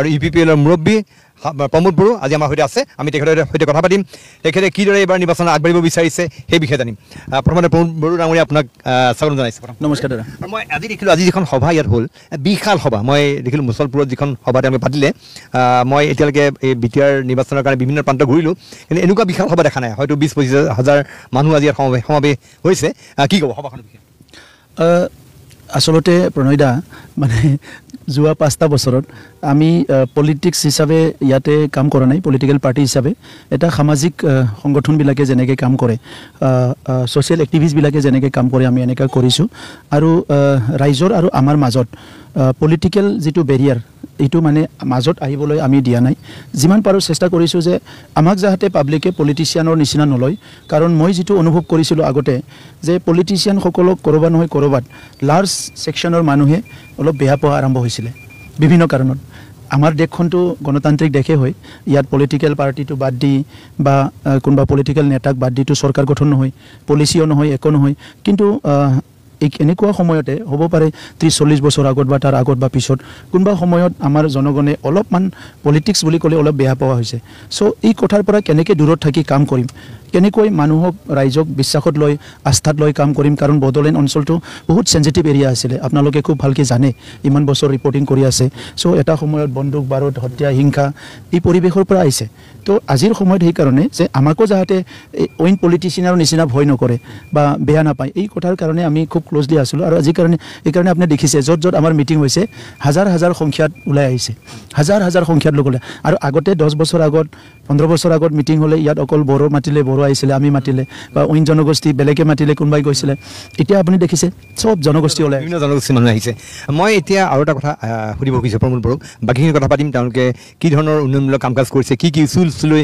আৰু UPPLৰ মুৰব্বী প্ৰমোদ বড়ো আজি আমাৰ সৈতে আছে আমি তেখেতৰ সৈতে কথা পাতিম তেখেতে কিদৰে এইবাৰ নিৰ্বাচনত আগবাঢ়িব বিচাৰিছে সেই বিষয়ে জানিম প্ৰথমতে প্ৰমোদ বড়ো ডাঙৰীয়া আপোনাক স্বাগতম জনাইছোঁ নমস্কাৰ দাদা মই আজি দেখিলোঁ আজি যিখন সভা ইয়াত হ'ল বিশাল সভা মই দেখিলোঁ মুছলপুৰত যিখন সভা তেওঁলোকে পাতিলে মই এতিয়ালৈকে এই BTR নিৰ্বাচনৰ কাৰণে বিভিন্ন প্ৰান্ত ঘূৰিলোঁ কিন্তু এনেকুৱা বিশাল সভা দেখা নাই হয়তো 20-25 হাজাৰ মানুহ আজি ইয়াত সমাৱেশ হৈছে কি ক'ব সভাখনৰ বিষয়ে আচলতে প্ৰণয়দা মানে যোৱা 5টা বছৰত আমি পলিটিক্স হিচাপে ইয়াতে কাম কৰা নাই পলিটিক্যাল পাৰ্টি হিচাপে এটা সামাজিক সংগঠনবিলাকে যেনেকৈ কাম কৰে ছ'চিয়েল এক্টিভিষ্টবিলাকে যেনেকৈ কাম কৰে আমি এনেকৈ কৰিছোঁ আৰু ৰাইজৰ আৰু আমাৰ মাজত পলিটিক্যাল যিটো বেৰিয়াৰ এইটো মানে মাজত আহিবলৈ আমি দিয়া নাই যিমান পাৰোঁ চেষ্টা কৰিছোঁ যে আমাক যাতে পাব্লিকে পলিটিচিয়ানৰ নিচিনা নলয় কাৰণ মই যিটো অনুভৱ কৰিছিলোঁ আগতে যে পলিটিচিয়ানসকলক ক'ৰবাত নহয় ক'ৰবাত লাৰ্জ ছেকশ্যনৰ মানুহে অলপ বেয়া পোৱা আৰম্ভ হৈছিলে বিভিন্ন কাৰণত আমাৰ দেশখনটো গণতান্ত্ৰিক দেশে হয় ইয়াত পলিটিক্যাল পাৰ্টিটো বাদ দি বা কোনোবা পলিটিক্যাল নেতাক বাদ দিটো চৰকাৰ গঠন নহয় পলিচিও নহয় একো নহয় কিন্তু এনেকুৱা সময়তে হ'ব পাৰে 30-40 বছৰ আগত বা তাৰ আগত বা পিছত কোনোবা সময়ত আমাৰ জনগণে অলপমান পলিটিক্স বুলি ক'লে অলপ বেয়া পোৱা হৈছে চ' এই কথাৰ পৰা কেনেকৈ দূৰত থাকি কাম কৰিম কেনেকৈ মানুহক ৰাইজক বিশ্বাসত লৈ আস্থাত লৈ কাম কৰিম কাৰণ বড়োলেণ্ড অঞ্চলটো বহুত সেনজিটিভ এৰিয়া আছিলে আপোনালোকে খুব ভালকৈ জানে ইমান বছৰ ৰিপৰ্টিং কৰি আছে চ' এটা সময়ত বন্দুক বাৰুদ হত্যা হিংসা এই পৰিৱেশৰ পৰা আহিছে তো আজিৰ সময়ত সেইকাৰণে যে আমাকো যাতে অইন পলিটিচিয়ানৰ নিচিনা ভয় নকৰে বা বেয়া নাপায় এই কথাৰ কাৰণে আমি খুব ক্লোজলি আছিলোঁ আৰু আজিৰ কাৰণে এইকাৰণে আপুনি দেখিছে য'ত য'ত আমাৰ মিটিং হৈছে হাজাৰ হাজাৰ সংখ্যাত ওলাই আহিছে হাজাৰ হাজাৰ সংখ্যাত লোক ওলাই আৰু আগতে 10 বছৰ আগত 15 বছৰ আগত মিটিং হ'লে ইয়াত অকল বড়ো মাতিলে বড়ো আহিছিলে আমি মাতিলে বা অইন জনগোষ্ঠী বেলেগে মাতিলে কোনোবাই গৈছিলে এতিয়া আপুনি দেখিছে চব জনগোষ্ঠী ওলাই বিভিন্ন জনগোষ্ঠী মানুহ আহিছে মই এতিয়া আৰু এটা কথা সুধিব খুজিছোঁ প্ৰমোদ বড়োক বাকীখিনি কথা পাতিম তেওঁলোকে কি ধৰণৰ উন্নয়নমূলক কাম কাজ কৰিছে কি ইছ্যুজ লৈ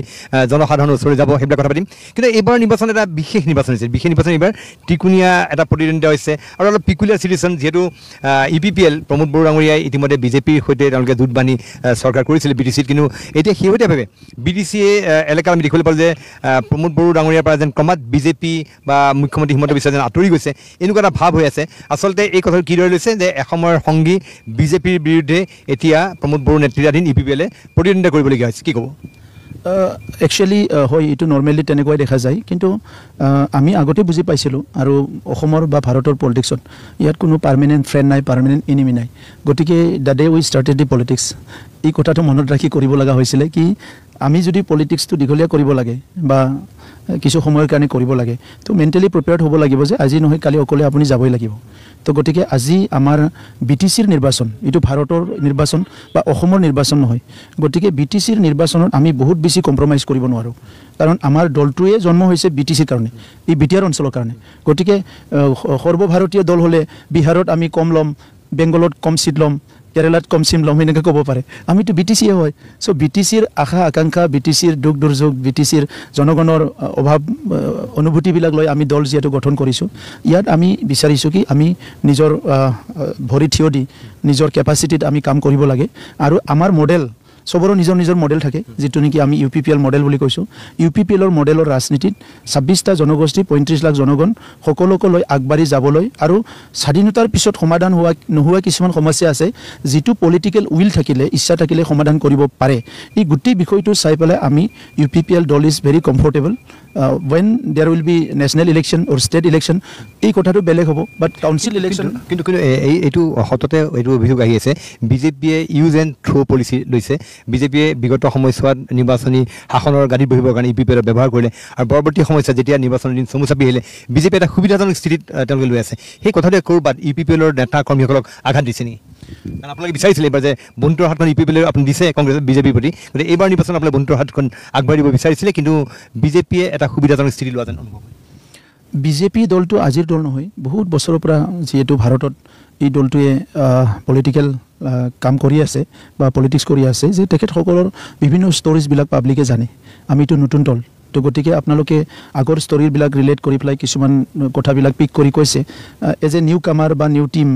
জনসাধাৰণৰ ওচৰলৈ যাব সেইবিলাক কথা পাতিম কিন্তু এইবাৰ নিৰ্বাচন এটা বিশেষ নিৰ্বাচন হৈছে বিশেষ নিৰ্বাচন এইবাৰ ত্ৰিকোণীয়া এটা প্ৰতিদ্বন্দ্বিতা হৈছে আৰু অলপ পিকুলিয়াৰ চিটুৱেশ্যন যিহেতু UPPL প্ৰমোদ বড়ো ডাঙৰীয়াই ইতিমধ্যে BJPৰ সৈতে তেওঁলোকে জোঁট বান্ধি চৰকাৰ কৰিছিলে BTCত কিন্তু এতিয়া শেহতীয়াভাৱে BTCয়ে এলেকাত আমি দেখিবলৈ পালোঁ যে প্ৰমোদ বড়ো ডাঙৰীয়াৰ পৰা যেন ক্ৰমাৎ BJP বা মুখ্যমন্ত্ৰী হিমন্ত বিশ্ব যেন আঁতৰি গৈছে এনেকুৱা এটা ভাৱ হৈ আছে আচলতে এই কথাটো কিদৰে লৈছে যে এসময়ৰ সংগী BJPৰ বিৰুদ্ধে এতিয়া প্ৰমোদ বড়ো নেতৃত্বাধীন UPPLে প্ৰতিদ্বন্দ্বিতা কৰিবলগীয়া হৈছে কি ক'ব একচুৱেলি হয় এইটো নৰ্মেলি তেনেকুৱাই দেখা যায় কিন্তু আমি আগতে বুজি পাইছিলোঁ আৰু অসমৰ বা ভাৰতৰ পলিটিক্সত ইয়াত কোনো পাৰ্মানেণ্ট ফ্ৰেণ্ড নাই পাৰ্মানেণ্ট এনিমি নাই গতিকে the day we started the politics এই কথাটো মনত ৰাখি কৰিব লগা হৈছিলে কি আমি যদি পলিটিক্সটো দীঘলীয়া কৰিব লাগে বা কিছু সময়ৰ কাৰণে কৰিব লাগে তো মেণ্টেলি প্ৰিপেয়াৰ্ড হ'ব লাগিব যে আজি নহয় কালি অকলে আপুনি যাবই লাগিব তো গতিকে আজি আমাৰ BTCৰ নিৰ্বাচন এইটো ভাৰতৰ নিৰ্বাচন বা অসমৰ নিৰ্বাচন নহয় গতিকে BTCৰ নিৰ্বাচনত আমি বহুত বেছি কম্প্ৰমাইজ কৰিব নোৱাৰোঁ কাৰণ আমাৰ দলটোৱে জন্ম হৈছে BTCৰ কাৰণে এই BTR অঞ্চলৰ কাৰণে গতিকে সৰ্বভাৰতীয় দল হ'লে বিহাৰত আমি কম ল'ম বেংগলত কম চিট ল'ম কেৰালাত কম চিম ল'ম এনেকৈ ক'ব পাৰে আমিতো BTCয়ে হয় চ' BTCৰ আশা আকাংক্ষা BTCৰ দুখ দুৰ্যোগ BTCৰ জনগণৰ অভাৱ অনুভূতিবিলাক লৈ আমি দল যিহেতু গঠন কৰিছোঁ ইয়াত আমি বিচাৰিছোঁ কি আমি নিজৰ ভৰি থিয় দি নিজৰ কেপাচিটিত আমি কাম কৰিব লাগে আৰু আমাৰ মডেল সবৰো নিজৰ নিজৰ মডেল থাকে যেটো নেকি আমি UPPL মডেল বুলি কৈছো UPPLৰ মডেলৰ ৰাজনীতিত 26টা জনগোষ্ঠী 35 লাখ জনগণ সকলোকে লৈ আগবাঢ়ি যাবলৈ আৰু স্বাধীনতাৰ পিছত সমাধান নোহোৱা কিছুমান সমস্যা আছে যেটো পলিটিক্যাল উইল থাকিলে ইচ্ছা থাকিলে সমাধান কৰিব পাৰে এই গুটি বিষয়টো চাই পেলাই আমি UPPL দল is very comfortable when there will be national election or state election এই কথাটো বেলেগ হ'ব বাট কাউন্সিল ইলেকশন কিন্তু এইটো হততে এইটো অভিযোগ আহি আছে BJPয়ে ইউজ এণ্ড থ্ৰো পলিচি লৈছে BJPয়ে বিগত সময়ছোৱাত নিৰ্বাচনী শাসনৰ গাড়ী বহিবৰ কাৰণে UPPL ব্যৱহাৰ কৰিলে আৰু পৰৱৰ্তী সময়ছোৱাত যেতিয়া নিৰ্বাচনৰ দিন চমুচাপি আহিলে BJP এটা সুবিধাজনক স্থিতিত তেওঁলোকে লৈ আছে সেই কথাটো ক'ৰবাত UPPLৰ নেতা কৰ্মীসকলক আঘাত দিছে নেকি কাৰণ আপোনালোকে বিচাৰিছিলে এইবাৰ যে বন্ধুৰ হাতখন UPPLৰ আপুনি দিছে কংগ্ৰেছ BJPৰ প্ৰতি গতিকে এইবাৰ নিৰ্বাচনত আপোনালোকে বন্ধুৰ হাতখন আগবাঢ়িব বিচাৰিছিলে কিন্তু BJPয়ে এটা সুবিধাজনক স্থিতি লোৱা যেন অনুভৱ হয় BJP দলটো আজিৰ দল নহয় বহুত বছৰৰ পৰা যেহেতু ভাৰতত এই দলটোৱে পলিটিক্যাল কাম কৰি আছে বা পলিটিক্স কৰি আছে যে তেখেতসকলৰ বিভিন্ন ষ্টৰিজবিলাক পাব্লিকে জানে আমিতো নতুন দল তো গতিকে আপোনালোকে আগৰ ষ্টৰিবিলাক ৰিলেট কৰি পেলাই কিছুমান কথাবিলাক পিক কৰি কৈছে এজ এ নিউ কামাৰ বা নিউ টিম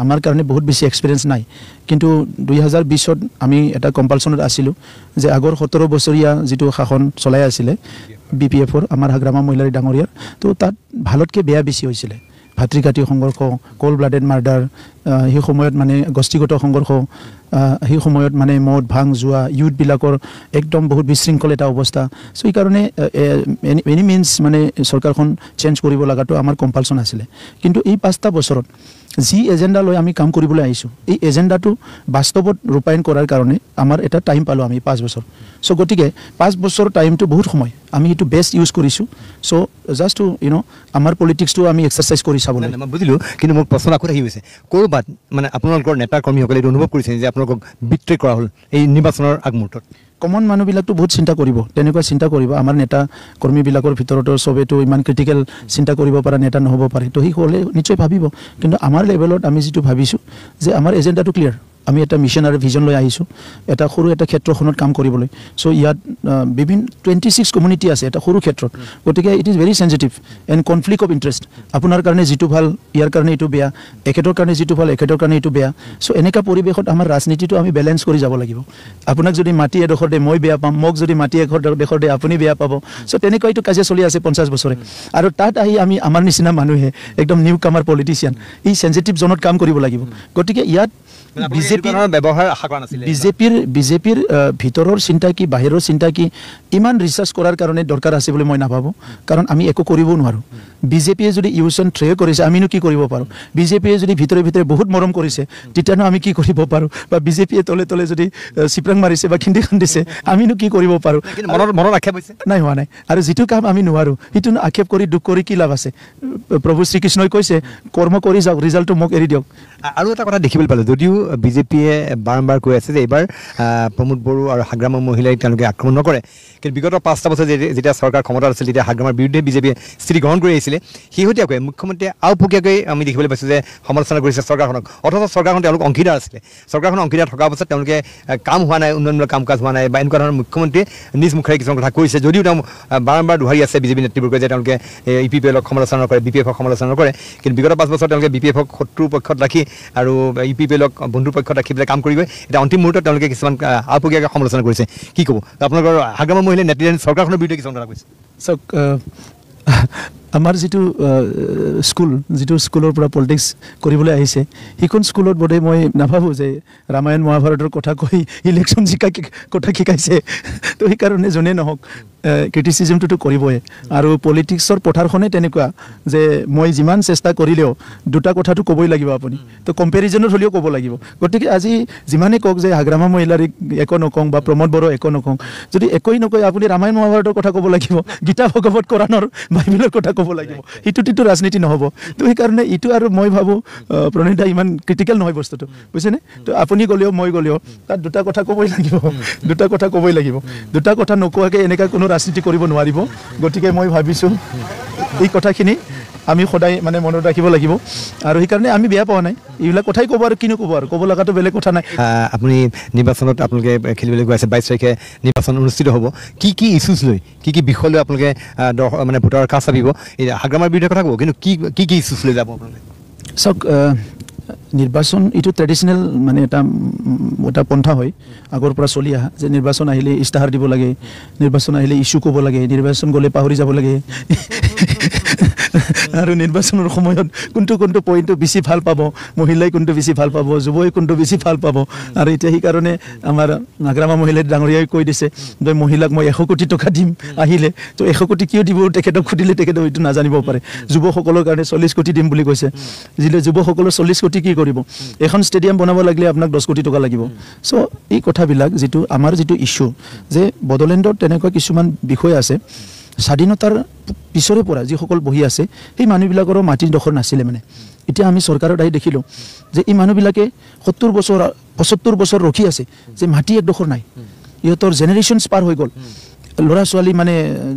আমাৰ কাৰণে বহুত বেছি এক্সপিৰিয়েঞ্চ নাই কিন্তু 2020ত আমি এটা কম্পালছনত আছিলোঁ যে আগৰ 17 বছৰীয়া যেটো শাসন চলাই আছিলে BPFৰ আমাৰ হাগ্ৰামা মহিলাৰ ডাঙৰীয়াৰ তো তাত ভালতকৈ বেয়া বেছি হৈছিলে ভাতৃঘাতী সংঘৰ্ষ কোল্ড ব্লাডেড মাৰ্ডাৰ সেই সময়ত মানে গোষ্ঠীগত সংঘৰ্ষ সেই সময়ত মানে মদ ভাং যোৱা ইউথবিলাকৰ একদম বহুত বিশৃংখল এটা অৱস্থা চ' এইকাৰণে এনি মিনছ মানে চৰকাৰখন চেঞ্জ কৰিব লগাটো আমাৰ কম্পালচন আছিলে কিন্তু এই 5টা বছৰত যি এজেণ্ডা লৈ আমি কাম কৰিবলৈ আহিছোঁ এই এজেণ্ডাটো বাস্তৱত ৰূপায়ণ কৰাৰ কাৰণে আমাৰ এটা টাইম পালোঁ আমি 5 বছৰ চ' গতিকে 5 বছৰ টাইমটো বহুত সময় আমি এইটো বেষ্ট ইউজ কৰিছোঁ চ' জাষ্ট টু আমাৰ পলিটিক্সটো আমি এক্সাৰচাইজ কৰি চাবলৈ মই বুজিলোঁ কিন্তু মোৰ প্ৰশ্ন আকৌ আহি গৈছে ক'ৰবাত মানে আপোনালোকৰ নেতা কৰ্মীসকলে এইটো অনুভৱ কৰিছে যে আপোনালোকক বিত্ৰে কৰা হ'ল এই নিৰ্বাচনৰ আগমুহূৰ্তত কমন মানুহবিলাকতো বহুত চিন্তা কৰিব তেনেকুৱা চিন্তা কৰিব আমাৰ নেতা কৰ্মীবিলাকৰ ভিতৰতো চবেতো ইমান ক্ৰিটিকেল চিন্তা কৰিব পৰা নেতা নহ'ব পাৰে তো সি হ'লে নিশ্চয় ভাবিব কিন্তু আমাৰ লেভেলত আমি যিটো ভাবিছোঁ যে আমাৰ এজেণ্ডাটো ক্লিয়াৰ আমি এটা মিছন আৰু ভিজন লৈ আহিছোঁ এটা সৰু এটা ক্ষেত্ৰখনত কাম কৰিবলৈ চ' ইয়াত বিভিন্ন 26 কমিউনিটি আছে এটা সৰু ক্ষেত্ৰত গতিকে it is very sensitive and conflict of interest আপোনাৰ কাৰণে যিটো ভাল ইয়াৰ কাৰণে এইটো বেয়া এখেতৰ কাৰণে যিটো ভাল এখেতৰ কাৰণে এইটো বেয়া চ' এনেকুৱা পৰিৱেশত আমাৰ ৰাজনীতিটো আমি বেলেঞ্চ কৰি যাব লাগিব আপোনাক যদি মাটি এডোখৰ দিয়ে মই বেয়া পাম মোক যদি মাটি এডোখৰ দিয়ে আপুনি বেয়া পাব চ' তেনেকুৱা এইটো কাজিয়া চলি আছে 50 বছৰে আৰু তাত আহি আমি আমাৰ নিচিনা মানুহে একদম নিউ কামাৰ পলিটিচিয়ান এই চেঞ্চিটিভ জোনত কাম কৰিব লাগিব গতিকে ইয়াত বিজেপিৰ ভিতৰৰ চিন্তা কি বাহিৰৰ চিন্তা কি ইমান ৰিচাৰ্চ কৰাৰ কাৰণে দৰকাৰ আছে বুলি মই নাভাবোঁ কাৰণ আমি একো কৰিব নোৱাৰোঁ বিজেপিয়ে যদি ইউচন থ্ৰে কৰিছে আমিনো কি কৰিব পাৰোঁ বিজেপিয়ে যদি ভিতৰে ভিতৰে বহুত মৰম কৰিছে তেতিয়ানো আমি কি কৰিব পাৰোঁ বা বিজেপিয়ে তলে তলে যদি চিপৰাং মাৰিছে বা খিন্দি খান্দিছে আমিনো কি কৰিব পাৰোঁ মনত আক্ষেপ হৈছে নাই হোৱা নাই আৰু যিটো কাম আমি নোৱাৰোঁ সেইটো আক্ষেপ কৰি দুখ কৰি কি লাভ আছে প্ৰভু শ্ৰীকৃষ্ণই কৈছে কৰ্ম কৰি যাওক ৰিজাল্টটো মোক এৰি দিয়ক আৰু এটা কথা দেখিবলৈ পালোঁ যদিও বিজেপিয়ে বাৰম্বাৰ কৈ আছে যে এইবাৰ প্ৰমোদ বড়ো আৰু হাগ্ৰামৰ মহিলাই তেওঁলোকে আক্ৰমণ নকৰে কিন্তু বিগত 5টা বছৰ যেতিয়া চৰকাৰ ক্ষমতাত আছিল তেতিয়া হাগ্ৰামৰ বিৰুদ্ধে বিজেপিয়ে স্থিতি গ্ৰহণ কৰি আহিছিলে শেহতীয়াকৈ মুখ্যমন্ত্ৰীয়ে আওপকীয়াকৈ আমি দেখিবলৈ পাইছোঁ যে সমালোচনা কৰিছে চৰকাৰখনক অথচ চৰকাৰখন তেওঁলোক অংশীদাৰ আছিলে চৰকাৰখন অংশীদাৰ থকাৰ পাছত তেওঁলোকে কাম হোৱা নাই উন্নয়নমূলক কাম কাজ হোৱা নাই বা এনেকুৱা ধৰণৰ মুখ্যমন্ত্ৰীয়ে নিজ মুখেৰে কিছুমান কথা কৈছে যদিও তেওঁ বাৰম্বাৰ দোহাৰি আছে বিজেপি নেতৃবৰ্গই যে তেওঁলোকে ইউপিপিএলক সমালোচনা নকৰে বিপিএফক সমালোচনা নকৰে কিন্তু বিগত 5 বছৰ তেওঁলোকে বিপিএফক শত্ৰুৰ পক্ষত ৰাখি আৰু ইউপিপিএলক বন্ধুৰ পক্ষত ৰাখি পেলাই কাম কৰি গৈ এতিয়া অন্তিম মুহূৰ্তত তেওঁলোকে কিছুমান আওপকীয়াকৈ সমালোচনা কৰিছে কি ক'ব আপোনালোকৰ হাগ্ৰামৰ মহিলাই নেতৃত্বাধীন চৰকাৰখনৰ বিৰুদ্ধে কিছুমান কথা কৈছে চাওক আমাৰ যিটো স্কুলৰ পৰা পলিটিক্স কৰিবলৈ আহিছে সেইখন স্কুলত বোধহয় মই নাভাবোঁ যে ৰামায়ণ মহাভাৰতৰ কথা কৈ ইলেকশ্যন জিকা কথা শিকাইছে তো সেইকাৰণে যোনে নহওক ক্ৰিটিচিজমটোতো কৰিবই আৰু পলিটিক্সৰ পথাৰখনেই তেনেকুৱা যে মই যিমান চেষ্টা কৰিলেও দুটা কথাটো ক'বই লাগিব আপুনি তো কম্পেৰিজনত হ'লেও ক'ব লাগিব গতিকে আজি যিমানেই কওক যে হাগ্ৰামা মহিলাৰ একো নকওঁ বা প্ৰমোদ বড়ো একো নকওঁ যদি একোৱেই নকয় আপুনি ৰামায়ণ মহাভাৰতৰ কথা ক'ব লাগিব গীতা ভগৱত কোৰাণৰ বাইবেলৰ কথা ক'ব লাগিব সেইটোতো ৰাজনীতি নহ'ব তো সেইকাৰণে এইটো আৰু মই ভাবোঁ প্ৰণীতা ইমান ক্ৰিটিকেল নহয় বস্তুটো বুজিছেনে তো আপুনি গ'লেও মই গ'লেও তাত দুটা কথা ক'বই লাগিব দুটা কথা নোকোৱাকৈ এনেকুৱা কোনো ৰাজনীতি কৰিব নোৱাৰিব গতিকে মই ভাবিছোঁ এই কথাখিনি আমি সদায় মানে মনত ৰাখিব লাগিব আৰু সেইকাৰণে আমি বেয়া পোৱা নাই এইবিলাক কথাই ক'ব আৰু কিনো ক'ব আৰু ক'ব লগাটো বেলেগ কথা নাই আপুনি নিৰ্বাচনত আপোনালোকে খেলিবলৈ গৈ আছে 22 তাৰিখে নিৰ্বাচন অনুষ্ঠিত হ'ব কি ইছ্যুজ লৈ কি বিষয় লৈ আপোনালোকে মানে ভোটাৰৰ কাষ চাপিব এই হাগ্ৰামাৰ বিৰুদ্ধে কথা ক'ব কিন্তু কি ইছ্যুজ লৈ যাব আপোনালোকে চাওক নিৰ্বাচন এইটো ট্ৰেডিশ্যনেল মানে এটা পন্থা হয় আগৰ পৰা চলি অহা যে নিৰ্বাচন আহিলে ইস্তাহাৰ দিব লাগে নিৰ্বাচন আহিলে ইছ্যু ক'ব লাগে নিৰ্বাচন গ'লে পাহৰি যাব লাগে আৰু নিৰ্বাচনৰ সময়ত কোনটো পইণ্টটো বেছি ভাল পাব মহিলাই কোনটো বেছি ভাল পাব যুৱই কোনটো বেছি ভাল পাব আৰু এতিয়া সেইকাৰণে আমাৰ হাগ্ৰামা মহিলাই ডাঙৰীয়াই কৈ দিছে যে মহিলাক মই 100 কোটি টকা দিম আহিলে তো 100 কোটি কিয় দিব তেখেতক সুধিলে তেখেতে এইটো নাজানিব পাৰে যুৱকসকলৰ কাৰণে 40 কোটি দিম বুলি কৈছে যিলে যুৱকসকলৰ 40 কোটি কি কৰিব এখন ষ্টেডিয়াম বনাব লাগিলে আপোনাক 10 কোটি টকা লাগিব চ' এই কথাবিলাক যিটো আমাৰ যিটো ইছ্যু যে বড়োলেণ্ডত তেনেকুৱা কিছুমান বিষয় আছে স্বাধীনতাৰ পিছৰে পৰা যিসকল বহি আছে সেই মানুহবিলাকৰো মাটিৰ দখৰ নাছিলে মানে এতিয়া আমি চৰকাৰত আহি দেখিলোঁ যে এই মানুহবিলাকে 70 বছৰ 75 বছৰ ৰখি আছে যে মাটি একডোখৰ নাই ইহঁতৰ জেনেৰেশ্যনছ পাৰ হৈ গ'ল ল'ৰা ছোৱালী মানে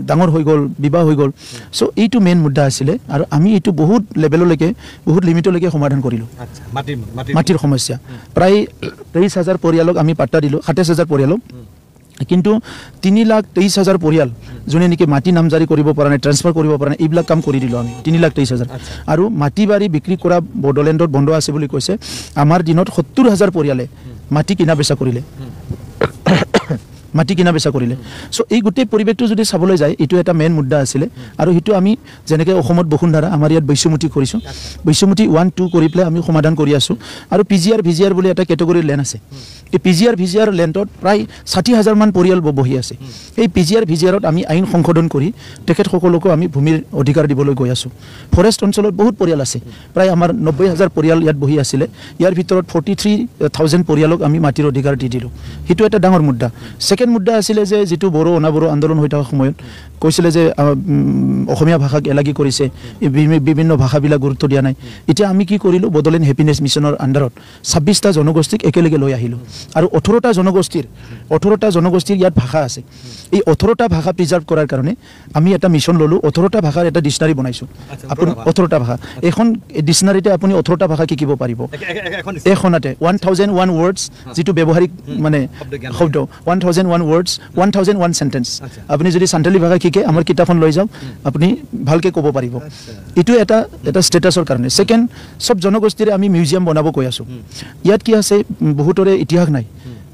ডাঙৰ হৈ গ'ল বিবাহ হৈ গ'ল চ' এইটো মেইন মুদ্দা আছিলে আৰু আমি এইটো বহুত লেভেললৈকে বহুত লিমিটলৈকে সমাধান কৰিলোঁ মাটিৰ সমস্যা প্ৰায় 23,000 পৰিয়ালক আমি পাট্টা দিলোঁ 27,000 পৰিয়ালক কিন্তু 3,23,000 পৰিয়াল যোনে নেকি মাটি নামজাৰি কৰিব পৰা নাই ট্ৰান্সফাৰ কৰিব পৰা নাই এইবিলাক কাম কৰি দিলোঁ আমি 3,23,000 আৰু মাটি বাৰী বিক্ৰী কৰা বড়োলেণ্ডত বন্ধ আছে বুলি কৈছে আমাৰ দিনত 70,000 পৰিয়ালে মাটি কিনা বেচা কৰিলে মাটি কিনা বেচা কৰিলে চ' এই গোটেই পৰিৱেশটো যদি চাবলৈ যায় এইটো এটা মেইন মুদ্দা আছিলে আৰু সেইটো আমি যেনেকৈ অসমত বসুন্ধৰা আমাৰ ইয়াত বৈশ্যমুঠি কৰিছোঁ বৈশ্যমুঠি 1-2 কৰি পেলাই আমি সমাধান কৰি আছোঁ আৰু PGR VGR বুলি এটা কেটেগৰীৰ লেণ্ড আছে এই PGR VGR লেণ্ডত প্ৰায় 60,000 মান পৰিয়াল বহি আছে এই PGR VGRত আমি আইন সংশোধন কৰি তেখেতসকলকো আমি ভূমিৰ অধিকাৰ দিবলৈ গৈ আছোঁ ফৰেষ্ট অঞ্চলত বহুত পৰিয়াল আছে প্ৰায় আমাৰ 90,000 পৰিয়াল ইয়াত বহি আছিলে ইয়াৰ ভিতৰত 43,000 পৰিয়ালক আমি মাটিৰ অধিকাৰ দি দিলোঁ সেইটো এটা ডাঙৰ মুদ্দা ছেকেণ্ড মুদ্দা আছিলে যে যিটো বড়ো অনাবড়ো আন্দোলন হৈ থকা সময়ত কৈছিলে যে অসমীয়া ভাষাক এলাগী কৰিছে বিভিন্ন ভাষাবিলাক গুৰুত্ব দিয়া নাই এতিয়া আমি কি কৰিলোঁ বডোলেণ্ড হেপিনেছ মিছনৰ আণ্ডাৰত 26টা জনগোষ্ঠীক একেলগে লৈ আহিলোঁ আৰু 18টা জনগোষ্ঠীৰ ইয়াত ভাষা আছে এই 18টা ভাষা প্ৰিজাৰ্ভ কৰাৰ কাৰণে আমি এটা মিছন ল'লোঁ 18টা ভাষাৰ এটা ডিক্সনাৰী বনাইছোঁ আপুনি 18টা ভাষা এখন ডিক্সনাৰীতে আপুনি 18টা ভাষা শিকিব পাৰিব এখনতে 1001 ৱৰ্ডছ যিটো ব্যৱহাৰিক মানে শব্দ 1001 ৱৰ্ডছ 1001 সেন্টেন্স আপুনি যদি সান্তালী ভাষা শিকে আমাৰ কিতাপখন লৈ যাওক আপুনি ভালকে ক'ব পাৰিব এইটো এটা ষ্টেটাছৰ কাৰণে সেকেন্ড সব জনগোষ্ঠীৰে আমি মিউজিয়াম বনাব কৈ আছোঁ ইয়াত কি আছে বহুতৰে ইতিহাস নাই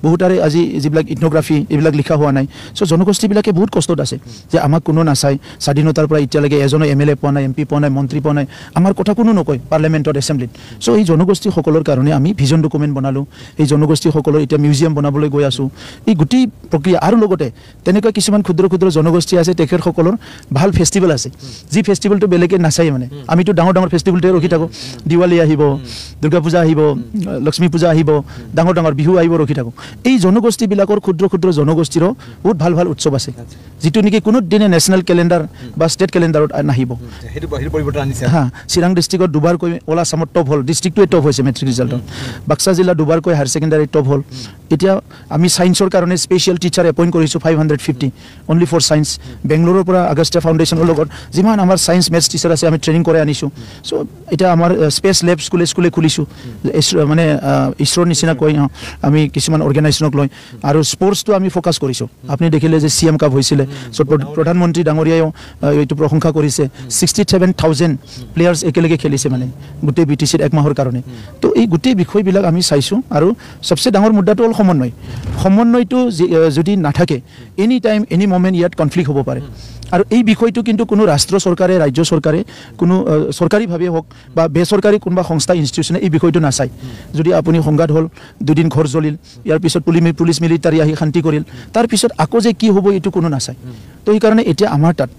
বহুতৰে আজি যিবিলাক ইথনোগ্ৰাফি এইবিলাক লিখা হোৱা নাই চ' জনগোষ্ঠীবিলাকে বহুত কষ্টত আছে যে আমাক কোনো নাচায় স্বাধীনতাৰ পৰা এতিয়ালৈকে এজনো MLA পোৱা নাই MP পোৱা নাই মন্ত্ৰী পোৱা নাই আমাৰ কথা কোনো নকয় পাৰ্লিয়ামেণ্টত এছেম্বলিত চ' এই জনগোষ্ঠীসকলৰ কাৰণে আমি ভিজন ডকুমেণ্ট বনালোঁ এই জনগোষ্ঠীসকলৰ এতিয়া মিউজিয়াম বনাবলৈ গৈ আছোঁ এই গোটেই প্ৰক্ৰিয়া আৰু লগতে তেনেকুৱা কিছুমান ক্ষুদ্ৰ ক্ষুদ্ৰ জনগোষ্ঠী আছে তেখেতসকলৰ ভাল ফেষ্টিভেল আছে যি ফেষ্টিভেলটো বেলেগে নাচায় মানে আমিতো ডাঙৰ ডাঙৰ ফেষ্টিভেলতে ৰখি থাকোঁ দিৱালী আহিব দুৰ্গা পূজা আহিব লক্ষ্মী পূজা আহিব ডাঙৰ ডাঙৰ বিহু আহিব ৰখি থাকোঁ এই জনগোষ্ঠীবিলাকৰ ক্ষুদ্ৰ ক্ষুদ্ৰ জনগোষ্ঠীৰো বহুত ভাল ভাল উৎসৱ আছে যিটো নেকি কোনো দিনে নেশ্যনেল কেলেণ্ডাৰ বা ষ্টেট কেলেণ্ডাৰত নাহিব হা চিৰাং ডিষ্ট্ৰিক্টত দুবাৰকৈ অল আছামত টপ হ'ল ডিষ্ট্ৰিক্টটোৱে টপ হৈছে মেট্ৰিক ৰিজাল্টত বাক্সা জিলা দুবাৰকৈ হায়াৰ ছেকেণ্ডাৰী টপ হ'ল এতিয়া আমি ছায়েন্সৰ কাৰণে স্পেচিয়েল টিচাৰ এপইণ্ট কৰিছোঁ 550 অনলি ফৰ ছায়েন্স বেংগলোৰৰ পৰা আগষ্টা ফাউণ্ডেশ্যনৰ লগত যিমান আমাৰ ছায়েন্স মেথছ টিচাৰ আছে আমি ট্ৰেইনিং কৰাই আনিছোঁ চ' এতিয়া আমাৰ স্পেচ লেব স্কুলে খুলিছোঁ মানে ইছৰোৰ নিচিনা কৈ আমি কিছুমান অৰ্গেনাইজেশ্যনক লৈ আৰু স্পৰ্টছটো আমি ফ'কাছ কৰিছোঁ আপুনি দেখিলে যে CM কাপ হৈছিলে চ' প্ৰধানমন্ত্ৰী ডাঙৰীয়াইও এইটো প্ৰশংসা কৰিছে 67,000 প্লেয়াৰ্ছ একেলগে খেলিছে মানে গোটেই BTCৰ এক মাহৰ কাৰণে তো এই গোটেই বিষয়বিলাক আমি চাইছোঁ আৰু সবচে ডাঙৰ মুদ্দাটো হ'ল সমন্বয়টো যদি নাথাকে এনি টাইম এনি মমেণ্ট ইয়াত কনফ্লিক্ট হ'ব পাৰে আৰু এই বিষয়টো কিন্তু কোনো ৰাষ্ট্ৰ চৰকাৰে ৰাজ্য চৰকাৰে কোনো চৰকাৰীভাৱে হওক বা বেচৰকাৰী কোনোবা সংস্থা ইনষ্টিটিউশ্যনে এই বিষয়টো নাচায় যদি আপুনি সংঘাত হ'ল দুদিন ঘৰ জ্বলিল ইয়াৰ পিছত পুলিচ মিলিটাৰী আহি শান্তি কৰিল তাৰপিছত আকৌ যে কি হ'ব এইটো কোনো নাচায় তো সেইকাৰণে এতিয়া আমাৰ তাত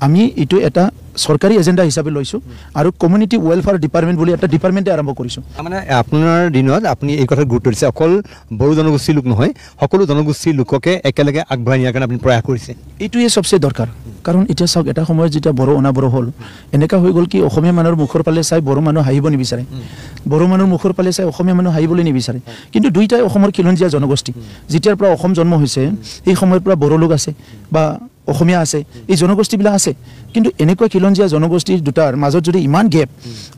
আমি এইটো এটা চৰকাৰী এজেণ্ডা হিচাপে লৈছোঁ আৰু কমিউনিটি ৱেলফেয়াৰ ডিপাৰ্টমেণ্ট বুলি এটা ডিপাৰ্টমেণ্টে আৰম্ভ কৰিছোঁ মানে আপোনাৰ দিনত আপুনি এই কথাত গুৰুত্ব দিছে অকল বড়ো জনগোষ্ঠীৰ লোক নহয় সকলো জনগোষ্ঠীৰ লোককে একেলগে আগবঢ়াই নিয়াৰ কাৰণে আপুনি প্ৰয়াস কৰিছে এইটোৱে চবচে দৰকাৰ কাৰণ এতিয়া চাওক এটা সময়ত যেতিয়া বড়ো অনাবড়ো হ'ল এনেকুৱা হৈ গ'ল কি অসমীয়া মানুহৰ মুখৰ ফালে চাই বড়ো মানুহ হাঁহিব নিবিচাৰে বড়ো মানুহৰ মুখৰ ফালে চাই অসমীয়া মানুহ হাঁহিবলৈ নিবিচাৰে কিন্তু দুইটাই অসমৰ খিলঞ্জীয়া জনগোষ্ঠী যেতিয়াৰ পৰা অসম জন্ম হৈছে এই সময়ৰ পৰা বড়ো লোক আছে বা অসমীয়া আছে এই জনগোষ্ঠীবিলাক আছে কিন্তু এনেকুৱা খিলঞ্জীয়া জনগোষ্ঠীৰ দুটাৰ মাজত যদি ইমান গেপ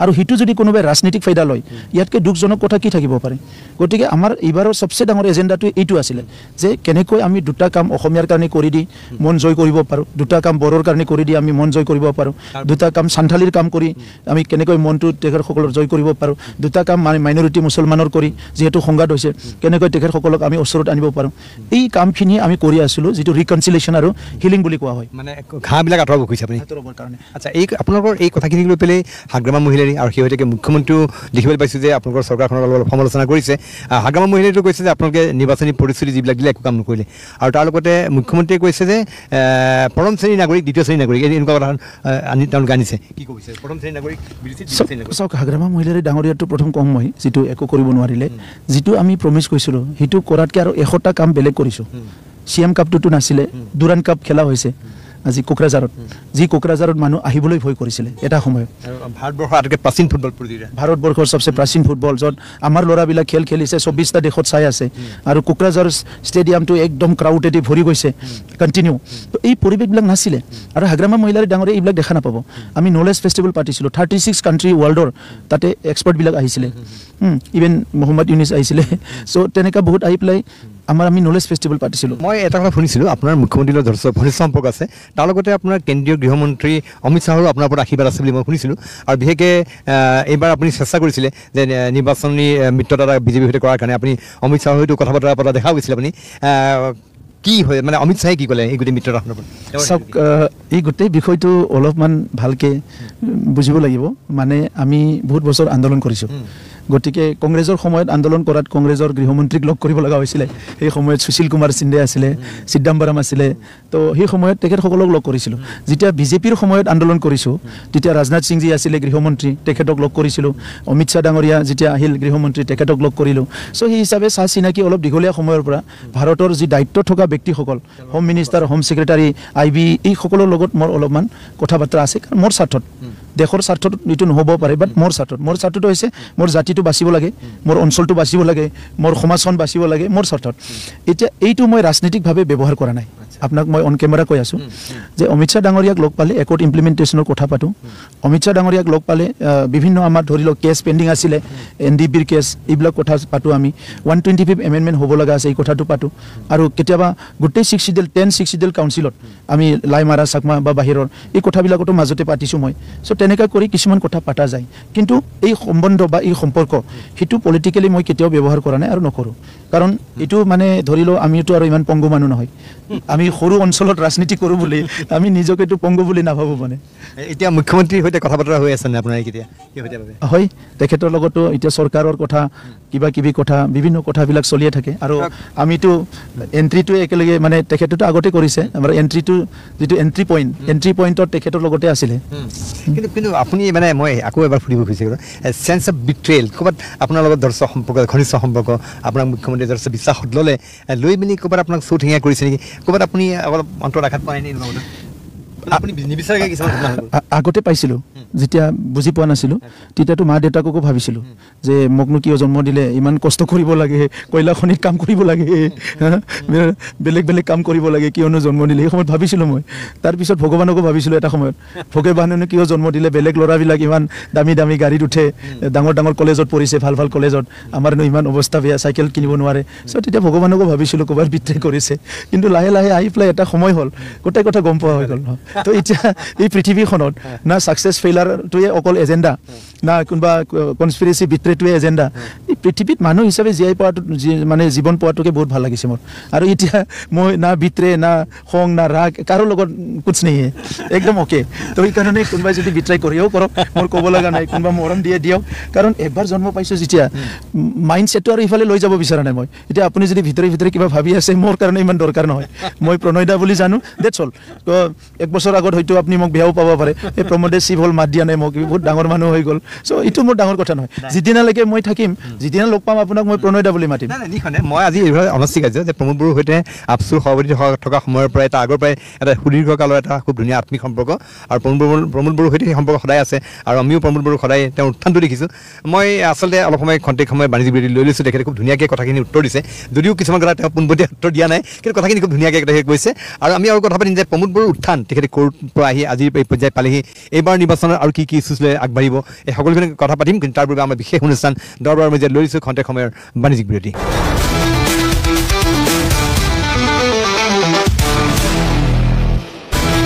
আৰু সিটো যদি কোনোবাই ৰাজনীতিক ফাইদা লয় ইয়াতকৈ দুখজনক কথা কি থাকিব পাৰে গতিকে আমাৰ এইবাৰৰ সবচে ডাঙৰ এজেণ্ডাটো এইটো আছিলে যে কেনেকৈ আমি দুটা কাম অসমীয়াৰ কাৰণে কৰি দি মন জয় কৰিব পাৰোঁ দুটা কাম বড়োৰ কাৰণে কৰি দি আমি মন জয় কৰিব পাৰোঁ দুটা কাম সান্থালীৰ কাম কৰি আমি কেনেকৈ মনটো তেখেতসকলৰ জয় কৰিব পাৰোঁ দুটা কাম মাইনৰিটি মুছলমানৰ কৰি যিহেতু সংঘাত হৈছে কেনেকৈ তেখেতসকলক আমি ওচৰত আনিব পাৰোঁ এই কামখিনি আমি কৰি আছিলোঁ যিটো ৰিকনচিলেশ্যন আৰু হিলিং বুলি কোৱা হয় মানে ঘাঁহবিলাক আঁতৰাব খুজিছে আপুনি আচ্ছা এই আপোনালোকৰ এই কথাখিনিক লৈ পেলাই হাগ্ৰামা মহিলাৰী আৰু শেহতীয়াকৈ মুখ্যমন্ত্ৰীও দেখিবলৈ পাইছোঁ যে আপোনালোকৰ চৰকাৰখনৰ অলপ সমালোচনা কৰিছে হাগ্ৰামা মহিলাৰীটো কৈছে যে আপোনালোকে নিৰ্বাচনী প্ৰতিশ্ৰুতি যিবিলাক দিলে একো কাম নকৰিলে আৰু তাৰ লগতে মুখ্যমন্ত্ৰীয়ে কৈছে যে প্ৰথম শ্ৰেণীৰ নাগৰিক দ্বিতীয় শ্ৰেণীৰ নাগৰিক এনেকুৱা কথা তেওঁলোকে আনিছে কি কৈছে প্ৰথম শ্ৰেণীৰ নাগৰিক চাওক হাগ্ৰামা মহিলাৰী ডাঙৰীয়াটো প্ৰথম কম মই যিটো একো কৰিব নোৱাৰিলে যিটো আমি প্ৰমিছ কৰিছিলোঁ সেইটো কৰাতকৈ আৰু 100টা কাম বেলেগ কৰিছোঁ CM কাপটোতো নাছিলে দুৰাণ কাপ খেলা হৈছে আজি কোকৰাঝাৰত যি কোকৰাঝাৰত মানুহ আহিবলৈ ভয় কৰিছিলে এটা সময়ত ভাৰতবৰ্ষৰ আটাইতকৈ প্ৰাচীন ফুটবল প্ৰতিযোগিতা ভাৰতবৰ্ষৰ সবচে প্ৰাচীন ফুটবল য'ত আমাৰ ল'ৰাবিলাক খেলিছে 24টা দেশত চাই আছে আৰু কোকৰাঝাৰ ষ্টেডিয়ামটো একদম ক্ৰাউডেদি ভৰি গৈছে কণ্টিনিউ তো এই পৰিৱেশবিলাক নাছিলে আৰু হাগ্ৰামা মহিলাৰী ডাঙৰে এইবিলাক দেখা নাপাব আমি নলেজ ফেষ্টিভেল পাতিছিলোঁ 36 কাণ্ট্ৰি ৱৰ্ল্ডৰ তাতে এক্সপাৰ্টবিলাক আহিছিলে ইভেন মহম্মদ ইউনিছ আহিছিলে চ' তেনেকুৱা বহুত আহি পেলাই আমি নলেজ ফেষ্টিভেল পাতিছিলোঁ মই এটা কথা শুনিছিলোঁ আপোনাৰ মুখ্যমন্ত্ৰীৰ লগত যথেষ্ট ঘনিষ্ঠ সম্পৰ্ক আছে তাৰ লগতে আপোনাৰ কেন্দ্ৰীয় গৃহমন্ত্ৰী অমিত শ্বাহৰো আপোনাৰ ওপৰত আশীৰ্বাদ আছে বুলি মই শুনিছিলোঁ আৰু বিশেষকৈ এইবাৰ আপুনি চেষ্টা কৰিছিলে যে নিৰ্বাচনী মিত্ৰতা বিজেপিৰ সৈতে কৰাৰ কাৰণে আপুনি অমিত শ্বাহৰ সৈতে কথা বতৰা পতা দেখা গৈছিলে আপুনি কি হয় মানে অমিত শাহে কি ক'লে এই গোটেই মিত্ৰতাখনৰ চাওক এই গোটেই বিষয়টো অলপমান ভালকৈ বুজিব লাগিব মানে আমি বহুত বছৰ আন্দোলন কৰিছোঁ গতিকে কংগ্ৰেছৰ সময়ত আন্দোলন কৰাত কংগ্ৰেছৰ গৃহমন্ত্ৰীক লগ কৰিব লগা হৈছিলে সেই সময়ত সুশীল কুমাৰ সিন্ধে আছিলে চিদাম্বৰম আছিলে তো সেই সময়ত তেখেতসকলক লগ কৰিছিলোঁ যেতিয়া বিজেপিৰ সময়ত আন্দোলন কৰিছোঁ তেতিয়া ৰাজনাথ সিংজী আছিলে গৃহমন্ত্ৰী তেখেতক লগ কৰিছিলোঁ অমিত শ্বাহ ডাঙৰীয়া যেতিয়া আহিল গৃহমন্ত্ৰী তেখেতক লগ কৰিলোঁ চ' সেই হিচাপে চাহ চিনাকি অলপ দীঘলীয়া সময়ৰ পৰা ভাৰতৰ যি দায়িত্ব থকা ব্যক্তিসকল home minister home secretary IB এইসকলৰ লগত মোৰ অলপমান কথা বাৰ্তা আছে কাৰণ মোৰ স্বাৰ্থত দেশৰ স্বাৰ্থত এইটো নহ'ব পাৰে বাট মোৰ স্বাৰ্থটো হৈছে মোৰ জাতিটো বাচিব লাগে মোৰ অঞ্চলটো বাচিব লাগে মোৰ সমাজখন বাচিব লাগে মোৰ স্বাৰ্থত এতিয়া এইটো মই ৰাজনৈতিকভাৱে ব্যৱহাৰ কৰা নাই আপোনাক মই অন কেমেৰা কৈ আছোঁ যে অমিত শ্বাহ ডাঙৰীয়াক লগ পালে একৰ্ড ইমপ্লিমেণ্টেশ্যনৰ কথা পাতোঁ অমিত শ্বাহ ডাঙৰীয়াক লগ পালে বিভিন্ন আমাৰ ধৰি লওক কেছ পেণ্ডিং আছিলে NDPৰ কেছ এইবিলাক কথা পাতোঁ আমি 125 এমেণ্ডমেণ্ট হ'ব লগা আছে এই কথাটো পাতোঁ আৰু কেতিয়াবা গোটেই 10 শিডিউল কাউন্সিলত আমি লাইমাৰা চাকমা বা বাহিৰৰ এই কথাবিলাকতো মাজতে পাতিছোঁ মই চ' তেনেকৈ কৰি কিছুমান কথা পতা যায় কিন্তু এই সম্বন্ধ বা এই সম্পৰ্ক সেইটো পলিটিকেলি মই কেতিয়াও ব্যৱহাৰ কৰা নাই আৰু নকৰোঁ কাৰণ এইটো মানে ধৰি লওঁ আমিতো আৰু ইমান পংগু মানুহ নহয় আমি সৰু অঞ্চলত ৰাজনীতি কৰোঁ বুলি আমি নিজকে এইটো পংগু বুলি নাভাবোঁ মানে এতিয়া মুখ্যমন্ত্ৰীৰ সৈতে কথা বতৰা হৈ আছে নে আপোনাৰ কেতিয়া হয় তেখেতৰ লগতো এতিয়া চৰকাৰৰ কথা কিবা কিবি কথা বিভিন্ন কথাবিলাক চলিয়ে থাকে আৰু আমিতো এণ্ট্ৰিটো একেলগে মানে তেখেতেতো আগতে কৰিছে আমাৰ এণ্ট্ৰিটো যিটো এণ্ট্ৰি পইণ্টত তেখেতৰ লগতে আছিলে কিন্তু আপুনি মানে মই আকৌ এবাৰ ফুৰিব খুজিছোঁ চেন্স অফ বিট্ৰেল ক'ৰবাত আপোনাৰ লগত যথেষ্ট সম্পৰ্ক ঘনিষ্ঠ সম্পৰ্ক আপোনাৰ মুখ্যমন্ত্ৰীয়ে যথেষ্ট বিশ্বাসত লৈ মেলি ক'ৰবাত আপোনাক চৌঠেঙীয়া কৰিছে নেকি ক'ৰবাত আপুনি অলপ অন্তৰত আঘাত পায় নে আপুনি নিবিচাৰে কিছুমান আগতে পাইছিলোঁ যেতিয়া বুজি পোৱা নাছিলোঁ তেতিয়াতো মা দেউতাককো ভাবিছিলোঁ যে মোকনো কিয় জন্ম দিলে ইমান কষ্ট কৰিব লাগে কয়লা খনিত কাম কৰিব লাগে বেলেগ কাম কৰিব লাগে কিয়নো জন্ম দিলে এই সময়ত ভাবিছিলোঁ মই তাৰপিছত ভগৱানকো ভাবিছিলোঁ এটা সময়ত ভগৱানেনো কিয় জন্ম দিলে বেলেগ ল'ৰাবিলাক ইমান দামী গাড়ীত উঠে ডাঙৰ কলেজত পঢ়িছে ভাল কলেজত আমাৰনো ইমান অৱস্থা বেয়া চাইকেল কিনিব নোৱাৰে চ' তেতিয়া ভগৱানকো ভাবিছিলোঁ ক'ৰবাত বিট্ৰে কৰিছে কিন্তু লাহে আহি পেলাই এটা সময় হ'ল গোটেই কথা গম পোৱা হৈ গ'ল তো এতিয়া এই পৃথিৱীখনত না ছাকচেছ ফেইলাৰটোৱে অকল এজেণ্ডা না কোনোবা কনস্পিৰেচি বিট্ৰেটোৱে এজেণ্ডা এই পৃথিৱীত মানুহ হিচাপে জীয়াই পোৱাটো মানে জীৱন পোৱাটোকে বহুত ভাল লাগিছে মোৰ আৰু এতিয়া মই না বিট্ৰে না খং না ৰাগ কাৰো লগত কুছ নেই একদম অ'কে তো সেইকাৰণে কোনোবাই যদি বিট্ৰাই কৰিও কৰক মোৰ ক'ব লগা নাই কোনোবা মৰম দিয়ক কাৰণ এবাৰ জন্ম পাইছোঁ যেতিয়া মাইণ্ড ছেটটো আৰু ইফালে লৈ যাব বিচৰা নাই মই এতিয়া আপুনি যদি ভিতৰে কিবা ভাবি আছে মোৰ কাৰণে ইমান দৰকাৰ নহয় মই প্ৰণয় দা বুলি জানো ডেটছ অল তো এক বছৰ আগত হয়তো আপুনি মোক বেয়াও পাব পাৰে এই প্ৰমোদে শিৱ হ'ল মাত দিয়া নাই মোক বহুত ডাঙৰ মানুহ হৈ গ'ল চ' এইটো মোৰ ডাঙৰ কথা নহয় যিদিনালৈকে মই থাকিম যিদিনা লগ পাম আপোনাক মই প্ৰণয় দা বুলি মাতিম মই আজি এইভাবে অনস্বীকাৰ্য যে প্ৰমোদ বড়োৰ সৈতে আপচুৰ সভাপতি থকা সময়ৰ পৰা এটা আগৰ পৰাই এটা সুদীৰ্ঘকালৰ এটা খুব ধুনীয়া আত্মিক সম্পৰ্ক আৰু প্ৰমোদ বড়োৰ সৈতে সেই সম্পৰ্ক সদায় আছে আৰু আমিও প্ৰমোদ বড়োক সদায় তেওঁৰ উত্থানটো দেখিছোঁ মই আচলতে অলপ সময় খন্তেক সময় বাণিজ্য বিৰতি লৈ লৈছোঁ তেখেতে খুব ধুনীয়াকৈ কথাখিনি উত্তৰ দিছে যদিও কিছুমান কথা তেওঁ পোনপটীয়া উত্তৰ দিয়া নাই কিন্তু কথাখিনি খুব ধুনীয়াকৈ তেখেতে কৈছে আৰু আমি আৰু কথা পাতিম যে প্ৰমোদ বড়োৰ উত্থান তেখেতে ক'ৰ পৰা আহি আজিৰ এই পৰ্যায় পালেহি এইবাৰ নিৰ্বাচনত আৰু কি ইছ্যুজ লৈ আগবাঢ়িব এই সকলোখিনি কথা পাতিম কিন্তু তাৰ বাবে আমাৰ বিশেষ অনুষ্ঠান দৰবাৰ মজিয়াত লৈ লৈছোঁ খন্তেক সময়ৰ বাণিজ্যিক বিৰতি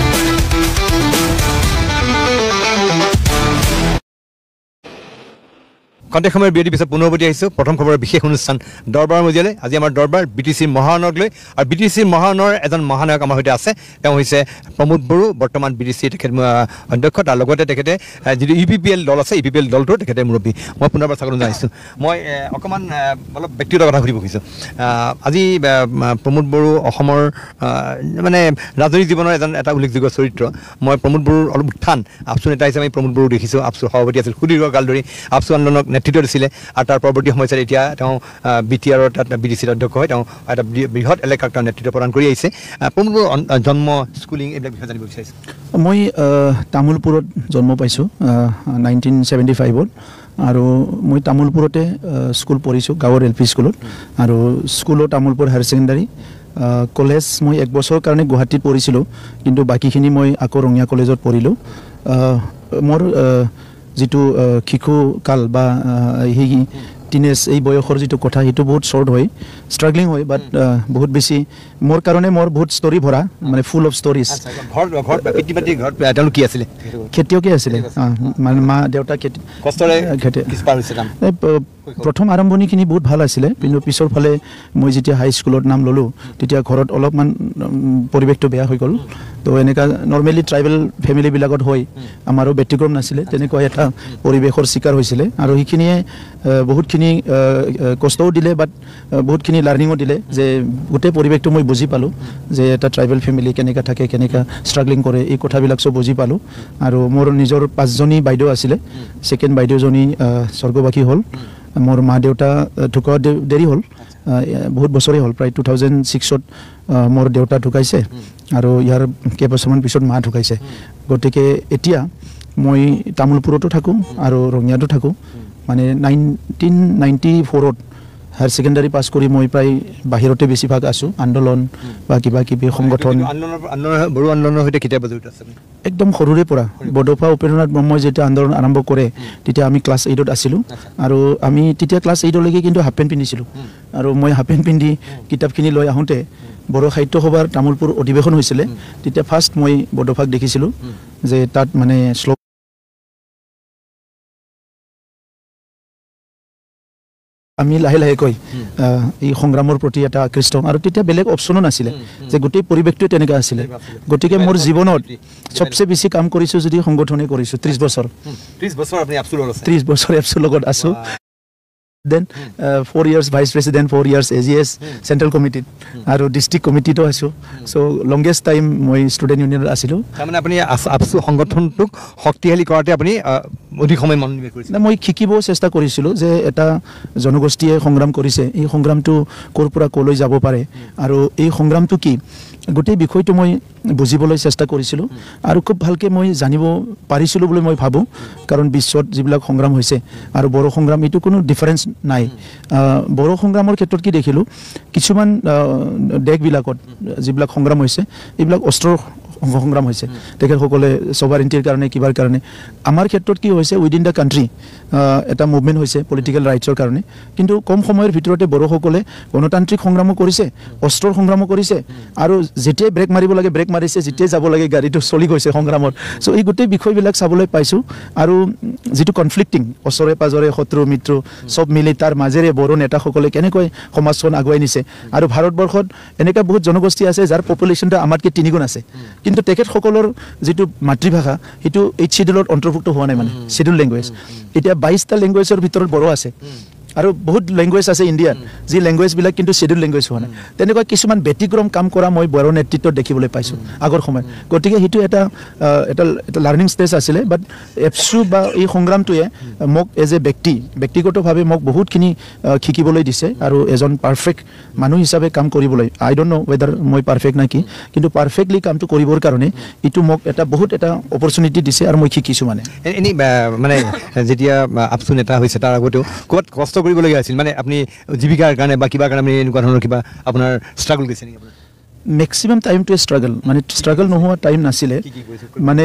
খন্তেক সময়ৰ বিৰতিৰ পিছত পুনৰ উভতি আহিছোঁ প্ৰথম খবৰৰ বিশেষ অনুষ্ঠান দৰবাৰ মজিয়ালৈ আজি আমাৰ দৰবাৰ BTCৰ মহানয়ক লৈ আৰু BTCৰ মহানয়ৰ এজন মহানায়ক আমাৰ সৈতে আছে তেওঁ হৈছে প্ৰমোদ বড়ো বৰ্তমান BTC তেখেত অধ্যক্ষ তাৰ লগতে তেখেতে যিটো UPPL দল আছে UPPL দলটোৰ তেখেতে মুৰব্বী মই পুনৰবাৰ স্বাগতম জনাইছোঁ মই অকণমান অলপ ব্যক্তিগত কথা সুধিব খুজিছোঁ আজি প্ৰমোদ বড়ো অসমৰ মানে ৰাজনৈতিক জীৱনৰ এটা উল্লেখযোগ্য চৰিত্ৰ মই প্ৰমোদ বড়োৰ অলপ উত্থান আপচু নেতা হিচাপে আমি প্ৰমোদ বড়ো দেখিছোঁ আপচুৰ সভাপতি আছিল সুদীৰ্ঘকাল ধৰি আপচু আন্দোলনক নেতৃত্ব দিছিলে আৰু তাৰ পৰৱৰ্তী সময়ছোৱাত এতিয়া তেওঁ BTRৰ তাত BTCৰ অধ্যক্ষ হৈ তেওঁ এটা বৃহৎ এলেকাক তেওঁ নেতৃত্ব প্ৰদান কৰি আহিছে প্ৰমোদ বড়োৰ জন্ম স্কুলিং এইবিলাক বিষয়ে জানিব বিচাৰিছোঁ মই তামোলপুৰত জন্ম পাইছোঁ 1975ত আৰু মই তামোলপুৰতে স্কুল পঢ়িছোঁ গাঁৱৰ LP স্কুলত আৰু স্কুলত তামোলপুৰ হায়াৰ ছেকেণ্ডাৰী কলেজ মই এক বছৰৰ কাৰণে গুৱাহাটীত পঢ়িছিলোঁ কিন্তু বাকীখিনি মই আকৌ ৰঙিয়া কলেজত পঢ়িলোঁ মোৰ যিটো শিশুকাল বা সেই টিনেজ এই বয়সৰ যিটো কথা সেইটো বহুত শ্বৰ্ট হয় ষ্ট্ৰাগলিং হয় বাট বহুত বেছি মোৰ কাৰণে মোৰ বহুত ষ্টৰি ভৰা মানে ফুল অফ ষ্টৰিজ কি আছিলে খেতিয়কে আছিলে মানে মা দেউতা প্ৰথম আৰম্ভণিখিনি বহুত ভাল আছিলে কিন্তু পিছৰ ফালে মই যেতিয়া হাই স্কুলত নাম ল'লোঁ তেতিয়া ঘৰত অলপমান পৰিৱেশটো বেয়া হৈ গ'ল তো এনেকুৱা নৰ্মেলি ট্ৰাইবেল ফেমিলিবিলাকত হয় আমাৰো ব্যতিক্ৰম নাছিলে তেনেকুৱা এটা পৰিৱেশৰ চিকাৰ হৈছিলে আৰু সেইখিনিয়ে বহুতখিনি কষ্টও দিলে বাট বহুতখিনি লাৰ্ণিঙো দিলে যে গোটেই পৰিৱেশটো মই বুজি পালোঁ যে এটা ট্ৰাইবেল ফেমিলি কেনেকৈ থাকে কেনেকৈ ষ্ট্ৰাগলিং কৰে এই কথাবিলাক চব বুজি পালোঁ আৰু মোৰ নিজৰ 5জনী বাইদেউ আছিলে ছেকেণ্ড বাইদেউজনী স্বৰ্গবাসী হ'ল মোৰ মা দেউতা ঢুকোৱা দেৰি হ'ল বহুত বছৰেই হ'ল প্ৰায় 2006ত মোৰ দেউতা ঢুকাইছে আৰু ইয়াৰ কেইবছৰমান পিছত মা ঢুকাইছে গতিকে এতিয়া মই তামোলপুৰতো থাকোঁ আৰু ৰঙিয়াতো থাকোঁ মানে 1994ত হায়াৰ ছেকেণ্ডাৰী পাছ কৰি মই প্ৰায় বাহিৰতে বেছিভাগ আছোঁ আন্দোলন বা কিবা কিবি সংগঠন বড়ো আন্দোলনৰ সৈতে কেতিয়াবা জড়িত আছে একদম সৰুৰে পৰা বডোফা উপেন্দ্ৰনাথ ব্ৰহ্মই যেতিয়া আন্দোলন আৰম্ভ কৰে তেতিয়া আমি ক্লাছ 8ত আছিলোঁ আৰু আমি তেতিয়া ক্লাছ 8লৈকে কিন্তু হাফ পেণ্ট পিন্ধিছিলোঁ আৰু মই হাফ পেণ্ট পিন্ধি কিতাপখিনি লৈ আহোঁতে বড়ো সাহিত্য সভাৰ তামোলপুৰ অধিৱেশন হৈছিলে তেতিয়া ফাৰ্ষ্ট মই বডোফাক দেখিছিলোঁ যে তাত মানে আমি লাহে লাহেকৈ এই সংগ্ৰামৰ প্ৰতি এটা আকৃষ্ট আৰু তেতিয়া বেলেগ অপশ্যনো নাছিলে যে গোটেই পৰিৱেশটোৱে তেনেকুৱা আছিলে গতিকে মোৰ জীৱনত সবচে বেছি কাম কৰিছোঁ যদি সংগঠনে কৰিছোঁ 30 বছৰ 30 বছৰ এপছৰ লগত আছোঁ then 4 years vice president 4 years AGS central committee আৰু district committee তো আছো so longest time মই student union আছিলো মানে আপুনি আপসু সংগঠনটোক শক্তিশালী কৰাতে আপুনি অধিক সময় মনোনিবেশ কৰিছিল না মই শিকিব চেষ্টা কৰিছিলো যে এটা জনগোষ্ঠীয়ে সংগ্ৰাম কৰিছে এই সংগ্ৰামটো কৰ পৰা কলৈ যাব পাৰে আৰু এই সংগ্ৰামটো কি গোটেই বিষয়টো মই বুজিবলৈ চেষ্টা কৰিছিলো আৰু খুব ভালকে মই জানিব পাৰিছিলো বুলি মই ভাবো কাৰণ বিশ্বত যিবিলাক সংগ্ৰাম হৈছে আৰু বড়ো সংগ্ৰাম এটো কোনো ডিফাৰেন্স নাই বড়ো সংগ্ৰামৰ ক্ষেত্ৰত কি দেখিলো কিছুমান দেশবিলাকত যিবিলাক সংগ্ৰাম হৈছে এইবিলাক অস্ত্ৰৰ সংগ্ৰাম হৈছে তেখেতসকলে সভাৰেণ্টিৰ কাৰণে কিবাৰ কাৰণে আমাৰ ক্ষেত্ৰত কি হৈছে উইদিন দা কান্ট্ৰি এটা মুভমেন্ট হৈছে পলিটিক্যাল ৰাইটছৰ কাৰণে কিন্তু কম সময়ৰ ভিতৰতে বড়োসকলে গণতান্ত্ৰিক সংগ্ৰাম কৰিছে অস্ত্ৰৰ সংগ্ৰাম কৰিছে আৰু যেতিয়া ব্ৰেক মাৰিব লাগে ব্ৰেক মাৰিছে যেতিয়া যাব লাগে গাড়ীটো চলি গৈছে সংগ্ৰামত সো এই গোটেই বিষয়বিলাক চাবলৈ পাইছো আৰু যেটো কনফ্লিক্টিং ওচৰে পাজৰে শত্ৰু মিত্ৰ সব মিলি তাৰ মাজেৰে বড়ো নেতাসকলে কেনেকৈ সমাজখন আগুৱাই নিছে আৰু ভাৰতবৰ্ষত এনেকা বহুত জনগোষ্ঠী আছে যাৰ পপুলেশনটা আমাতকৈ 3 গুণ আছে কিন্তু তেখেতসকলৰ যেটো মাতৃভাষা হেতু এই শিডিউলত অন্তৰ্ভুক্ত হোৱা নাই মানে শিডিউল ল্যাঙ্গুৱেজ এতিয়া 22টা ল্যাঙ্গুৱেজৰ ভিতৰত বড়ো আছে আৰু বহুত ল্যাঙ্গুৱেজ আছে ইন্ডিয়াত যি ল্যাঙ্গুৱেজ বিলাক কিন্তু শিডিউল ল্যাঙ্গুৱেজ হোৱা নাই তেনেকুৱা কিছুমান ব্যতিক্ৰম কাম কৰা মই বড়ো নেতৃত্ব দেখিবলৈ পাইছো আগৰ সময় গতিকে হেতু এটা লাৰ্নিং ষ্টেজ আছিল বাট এপসু বা এই সংগ্ৰামটোৱে মোক এজ এ ব্যক্তিগতভাৱে মোক বহুতখিনি শিকিবলৈ দিছে আৰু এজন পাৰফেক্ট মানুহ হিচাপে কাম কৰিবলৈ আই ডোন্ট নো whether মই পাৰফেক্ট নাকি কিন্তু পাৰফেক্টলি কামটো কৰিবৰ কাৰণে ইটো মোক এটা বহুত এটা অপৰচুনিটি দিছে আৰু মই শিকিছো মানে এনি মানে যেতিয়া আপসু নেতা হৈছে তাৰ আগতে ক'ত কষ্ট কৰিবলগীয়া আছিল মানে আপুনি জীৱিকাৰ কাৰণে বা কিবা কাৰণে আপুনি এনেকুৱা ধৰণৰ কিবা আপোনাৰ ষ্ট্ৰাগল কৰিছে নেকি আপোনাৰ ম্যাক্সিমাম টাইম টু স্ট্ৰাগল মানে স্ট্ৰাগল নোহোৱা টাইম নাছিলে মানে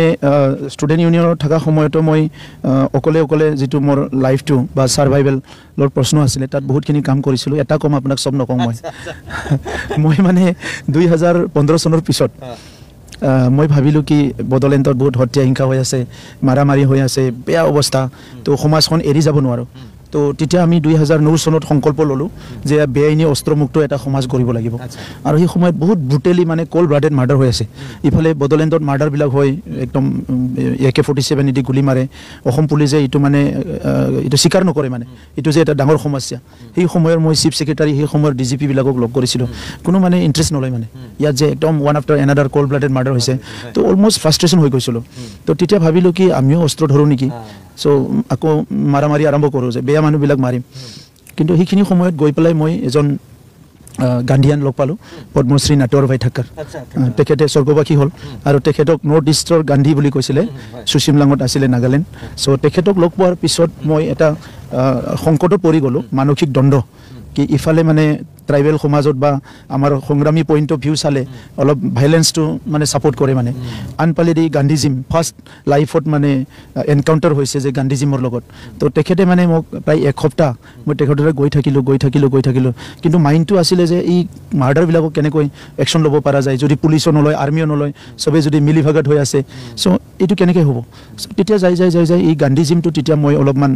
ষ্টুডেণ্ট ইউনিয়নৰ থকা সময়তো মই অকলে যেটো মোৰ লাইফটো বা সাৰ্ভাইভেলৰ প্ৰশ্ন আছিলে তাত বহুতখিনি কাম কৰিছিলো এটা কম আপোনাক সব নকওঁ মই মানে 2015 চনৰ পিছত মই ভাবিলো কি বডলেণ্ডত বহুত হত্যা হিংসা হৈ আছে মাৰামাৰি হৈ আছে বেয়া অৱস্থা তো সমাজখন এৰি যাব নোৱাৰো তো তেতিয়া আমি 2009 চনত সংকল্প ললো যে বেআইনী অস্ত্ৰমুক্ত এটা সমাজ কৰিব লাগিব আৰু এই সময়ত বহুত ব্ৰুটেলি মানে কোল ব্লাডেড মাৰ্ডাৰ হৈ আছে ইফালে বডলেণ্ডত মাৰ্ডাৰ বিলাক হয় একদম AK47 দি গুলি মাৰে অসম পুলিচে ইটো মানে ইটো স্বীকাৰ নকৰে মানে ইটো যে এটা ডাঙৰ সমস্যা এই সময়ৰ মই চিফ সেক্ৰেটাৰী এই সময়ৰ ডিজিপি বিলাকক লগ কৰিছিলো কোনো মানে ইন্টাৰেষ্ট নলয় মানে ইয়াত যে একদম ওয়ান আফটাৰ এনাদাৰ কোল ব্লাডেড মাৰ্ডাৰ হৈছে তো অলমোস্ট ফ্ৰাষ্ট্ৰেচন হৈ গৈছিল তো তেতিয়া ভাবিলো কি আমিও অস্ত্ৰ ধৰো নেকি সো আকৌ মাৰামাৰি আৰম্ভ কৰো যে বেয়া মানুহবিলাক মাৰিম কিন্তু সেইখিনি সময়ত গৈ পেলাই মই এজন গান্ধীয়ান লগ পালো পদ্মশ্ৰী নাটৰ ভাই ঠাক্কৰ তেখেতে স্বৰ্গবাসী হ'ল আৰু তেখেতক নৰ্থ ইষ্টৰ গান্ধী বুলি কৈছিলে সুশিমলাঙত আছিলে নাগালেণ্ড সো তেখেতক লগ পোৱাৰ পিছত মই এটা সংকটত পৰি গলো মানসিক দ্বন্দ্ব কি ইফালে মানে ট্ৰাইবেল সমাজত বা আমাৰ সংগ্ৰামী পইণ্ট অফ ভিউ চালে অলপ ভাইলেঞ্চটো মানে ছাপোৰ্ট কৰে মানে আনপালেদি গান্ধীজিম ফাৰ্ষ্ট লাইফত মানে এনকাউণ্টাৰ হৈছে যে গান্ধীজিমৰ লগত তো তেখেতে মানে মোক প্ৰায় এসপ্তাহ মই তেখেতৰ গৈ থাকিলোঁ কিন্তু মাইণ্ডটো আছিলে যে এই মাৰ্ডাৰবিলাকক কেনেকৈ একশ্যন ল'ব পৰা যায় যদি পুলিচো নলয় আৰ্মিও নলয় চবেই যদি মিলি ভাগত হৈ আছে চ' এইটো কেনেকৈ হ'ব তেতিয়া যাই এই গান্ধীজিমটো তেতিয়া মই অলপমান